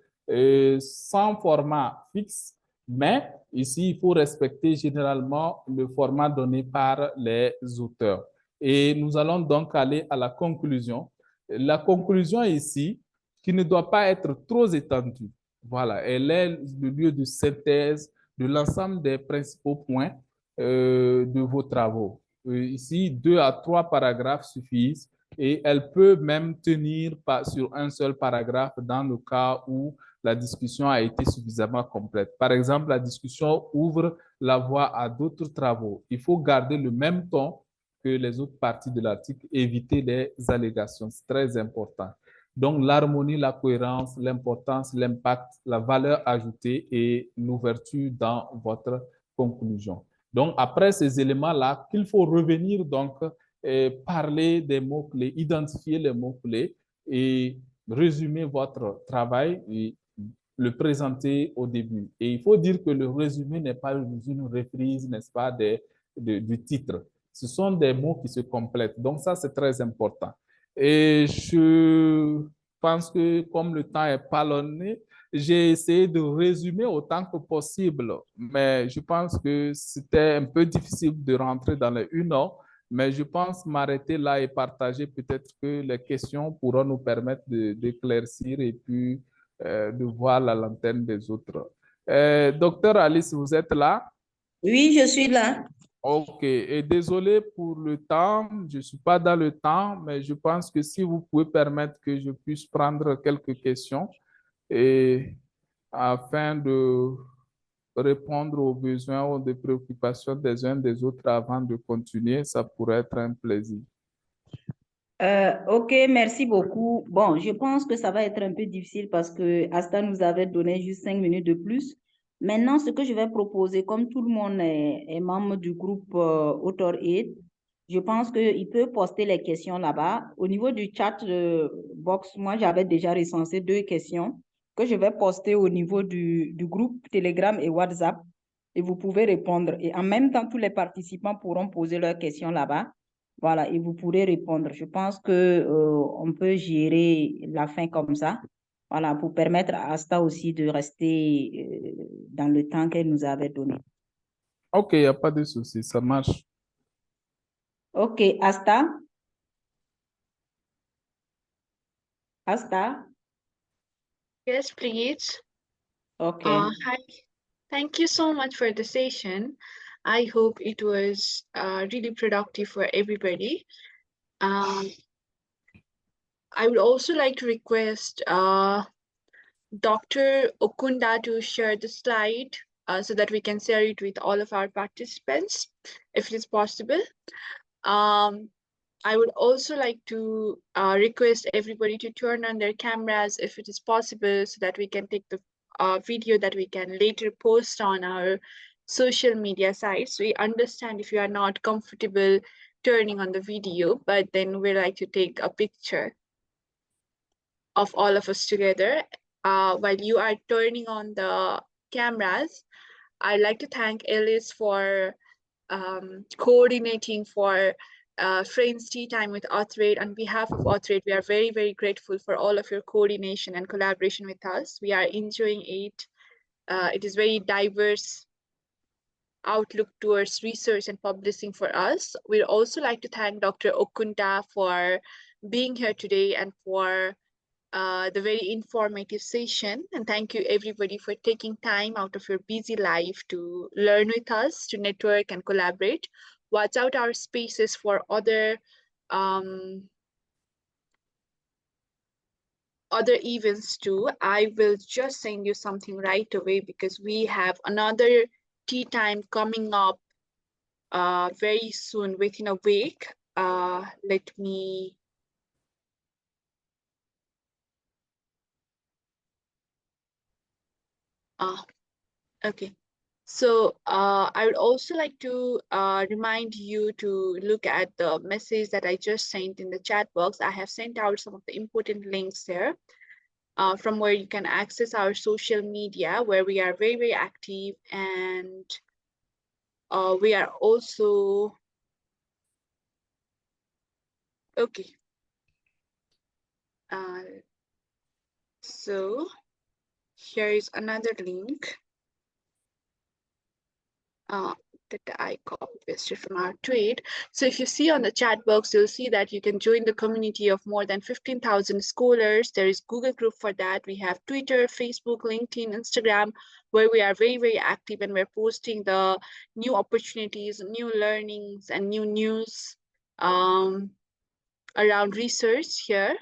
sans format fixe. Mais ici, il faut respecter généralement le format donné par les auteurs. Et nous allons donc aller à la conclusion. La conclusion ici, qui ne doit pas être trop étendue. Voilà, elle est le lieu de synthèse de l'ensemble des principaux points de vos travaux. Ici, 2 à 3 paragraphes suffisent et elle peut même tenir sur un seul paragraphe dans le cas où la discussion a été suffisamment complète. Par exemple, la discussion ouvre la voie à d'autres travaux. Il faut garder le même ton que les autres parties de l'article, éviter les allégations. C'est très important. Donc, l'harmonie, la cohérence, l'importance, l'impact, la valeur ajoutée et l'ouverture dans votre conclusion. Donc, après ces éléments-là, qu'il faut revenir donc parler des mots-clés, identifier les mots-clés et résumer votre travail et le présenter au début. Et il faut dire que le résumé n'est pas une reprise, n'est-ce pas, du titre. Ce sont des mots qui se complètent. Donc, ça, c'est très important. Et je pense que comme le temps est palonné, j'ai essayé de résumer autant que possible, mais je pense que c'était un peu difficile de rentrer dans les 1 heure, mais je pense m'arrêter là et partager peut-être que les questions pourront nous permettre d'éclaircir et puis de voir la lanterne des autres. Docteur Alice, vous êtes là? Oui, je suis là. Ok, et désolé pour le temps, je ne suis pas dans le temps, mais je pense que si vous pouvez permettre que je puisse prendre quelques questions et afin de répondre aux besoins ou des préoccupations des uns des autres avant de continuer, ça pourrait être un plaisir. Ok, merci beaucoup. Bon, je pense que ça va être un peu difficile parce que Asta nous avait donné juste 5 minutes de plus. Maintenant, ce que je vais proposer, comme tout le monde est membre du groupe AuthorAid, je pense qu'il peut poster les questions là-bas. Au niveau du chat box, moi, j'avais déjà recensé 2 questions que je vais poster au niveau du groupe Telegram et WhatsApp et vous pouvez répondre. Et en même temps, tous les participants pourront poser leurs questions là-bas. Voilà, et vous pourrez répondre. Je pense que on peut gérer la fin comme ça. Voilà, pour permettre à Asta aussi de rester dans le temps qu'elle nous avait donné. Ok, il n'y a pas de souci, ça marche. Ok, Asta? Asta? Yes, please. Ok. Hi. Thank you so much for the session. I hope it was really productive for everybody. I would also like to request Dr. Okunda to share the slide so that we can share it with all of our participants, if it is possible. I would also like to request everybody to turn on their cameras if it is possible so that we can take the video that we can later post on our social media sites. We understand if you are not comfortable turning on the video, but then we like to take a picture of all of us together. While you are turning on the cameras, I'd like to thank Ellis for coordinating for Friends Tea Time with Authorate. On behalf of Authorate, we are very, very grateful for all of your coordination and collaboration with us. We are enjoying it. It is very diverse outlook towards research and publishing for us. We'd also like to thank Dr. Okunta for being here today and for the very informative session. And thank you everybody for taking time out of your busy life to learn with us, to network and collaborate. Watch out our spaces for other events too. I will just send you something right away because we have another tea time coming up very soon, within a week. Let me okay. So I would also like to remind you to look at the message that I just sent in the chat box. I have sent out some of the important links there from where you can access our social media, where we are very, very active, and we are also, okay. So here is another link that I copy pasted from our tweet. So if you see on the chat box, you'll see that you can join the community of more than 15,000 scholars. There is Google group for that. We have Twitter, Facebook, LinkedIn, Instagram, where we are very, very active, and we're posting the new opportunities, new learnings, and new news around research here.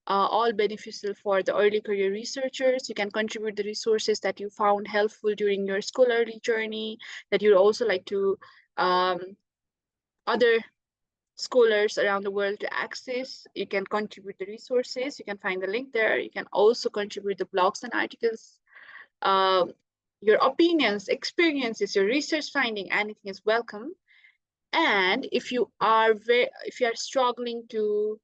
All beneficial for the early career researchers. You can contribute the resources that you found helpful during your scholarly journey, that you'd also like to other scholars around the world to access. You can contribute the resources. You can find the link there. You can also contribute the blogs and articles. Your opinions, experiences, your research finding, anything is welcome. And if you are struggling to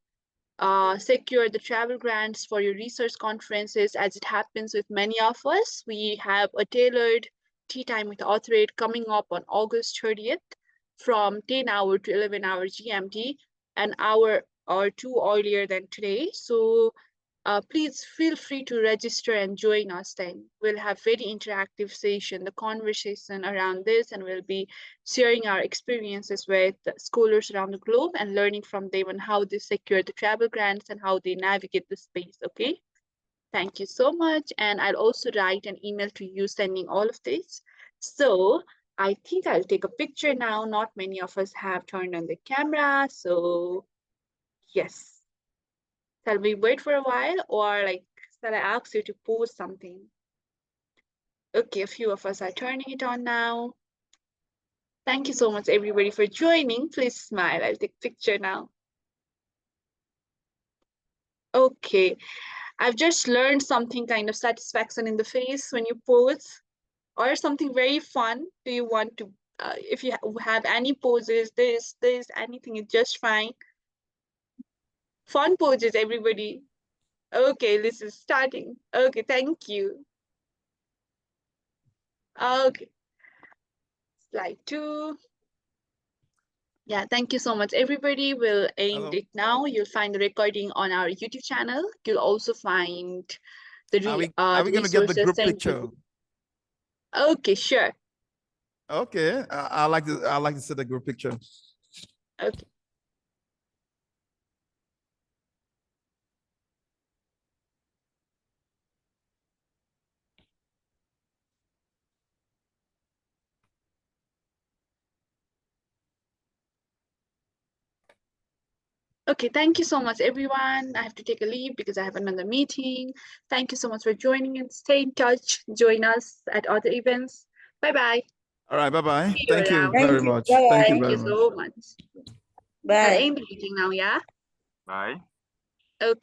secure the travel grants for your research conferences, as it happens with many of us, we have a tailored tea time with Authorate coming up on August 30th from 10 hour to 11 hour GMT, an hour or two earlier than today. So please feel free to register and join us then. We'll have very interactive session, the conversation around this, and we'll be sharing our experiences with scholars around the globe and learning from them on how they secure the travel grants and how they navigate the space, okay? Thank you so much. And I'll also write an email to you sending all of this. So I think I'll take a picture now. Not many of us have turned on the camera, so yes. Shall we wait for a while, or like, shall I ask you to post something? Okay, a few of us are turning it on now. Thank you so much, everybody, for joining. Please smile. I'll take a picture now. Okay, I've just learned something kind of satisfaction in the face when you pose, or something very fun. Do you want to, if you have any poses, this, anything is just fine. Fun poses, everybody. Okay, this is starting. Okay, thank you. Okay. Slide 2. Yeah, thank you so much, everybody. We'll end it now. You'll find the recording on our YouTube channel. You'll also find the are we going to get the group picture? Okay, sure. Okay, I like to see the group picture. Okay. Okay, thank you so much, everyone. I have to take a leave because I have another meeting. Thank you so much for joining and stay in touch. Join us at other events. Bye-bye. All right, bye-bye. See you Thank you around. very much. Bye-bye. Thank you Thank very you much. so much. Bye. I'll end the meeting now, yeah? Bye. Okay.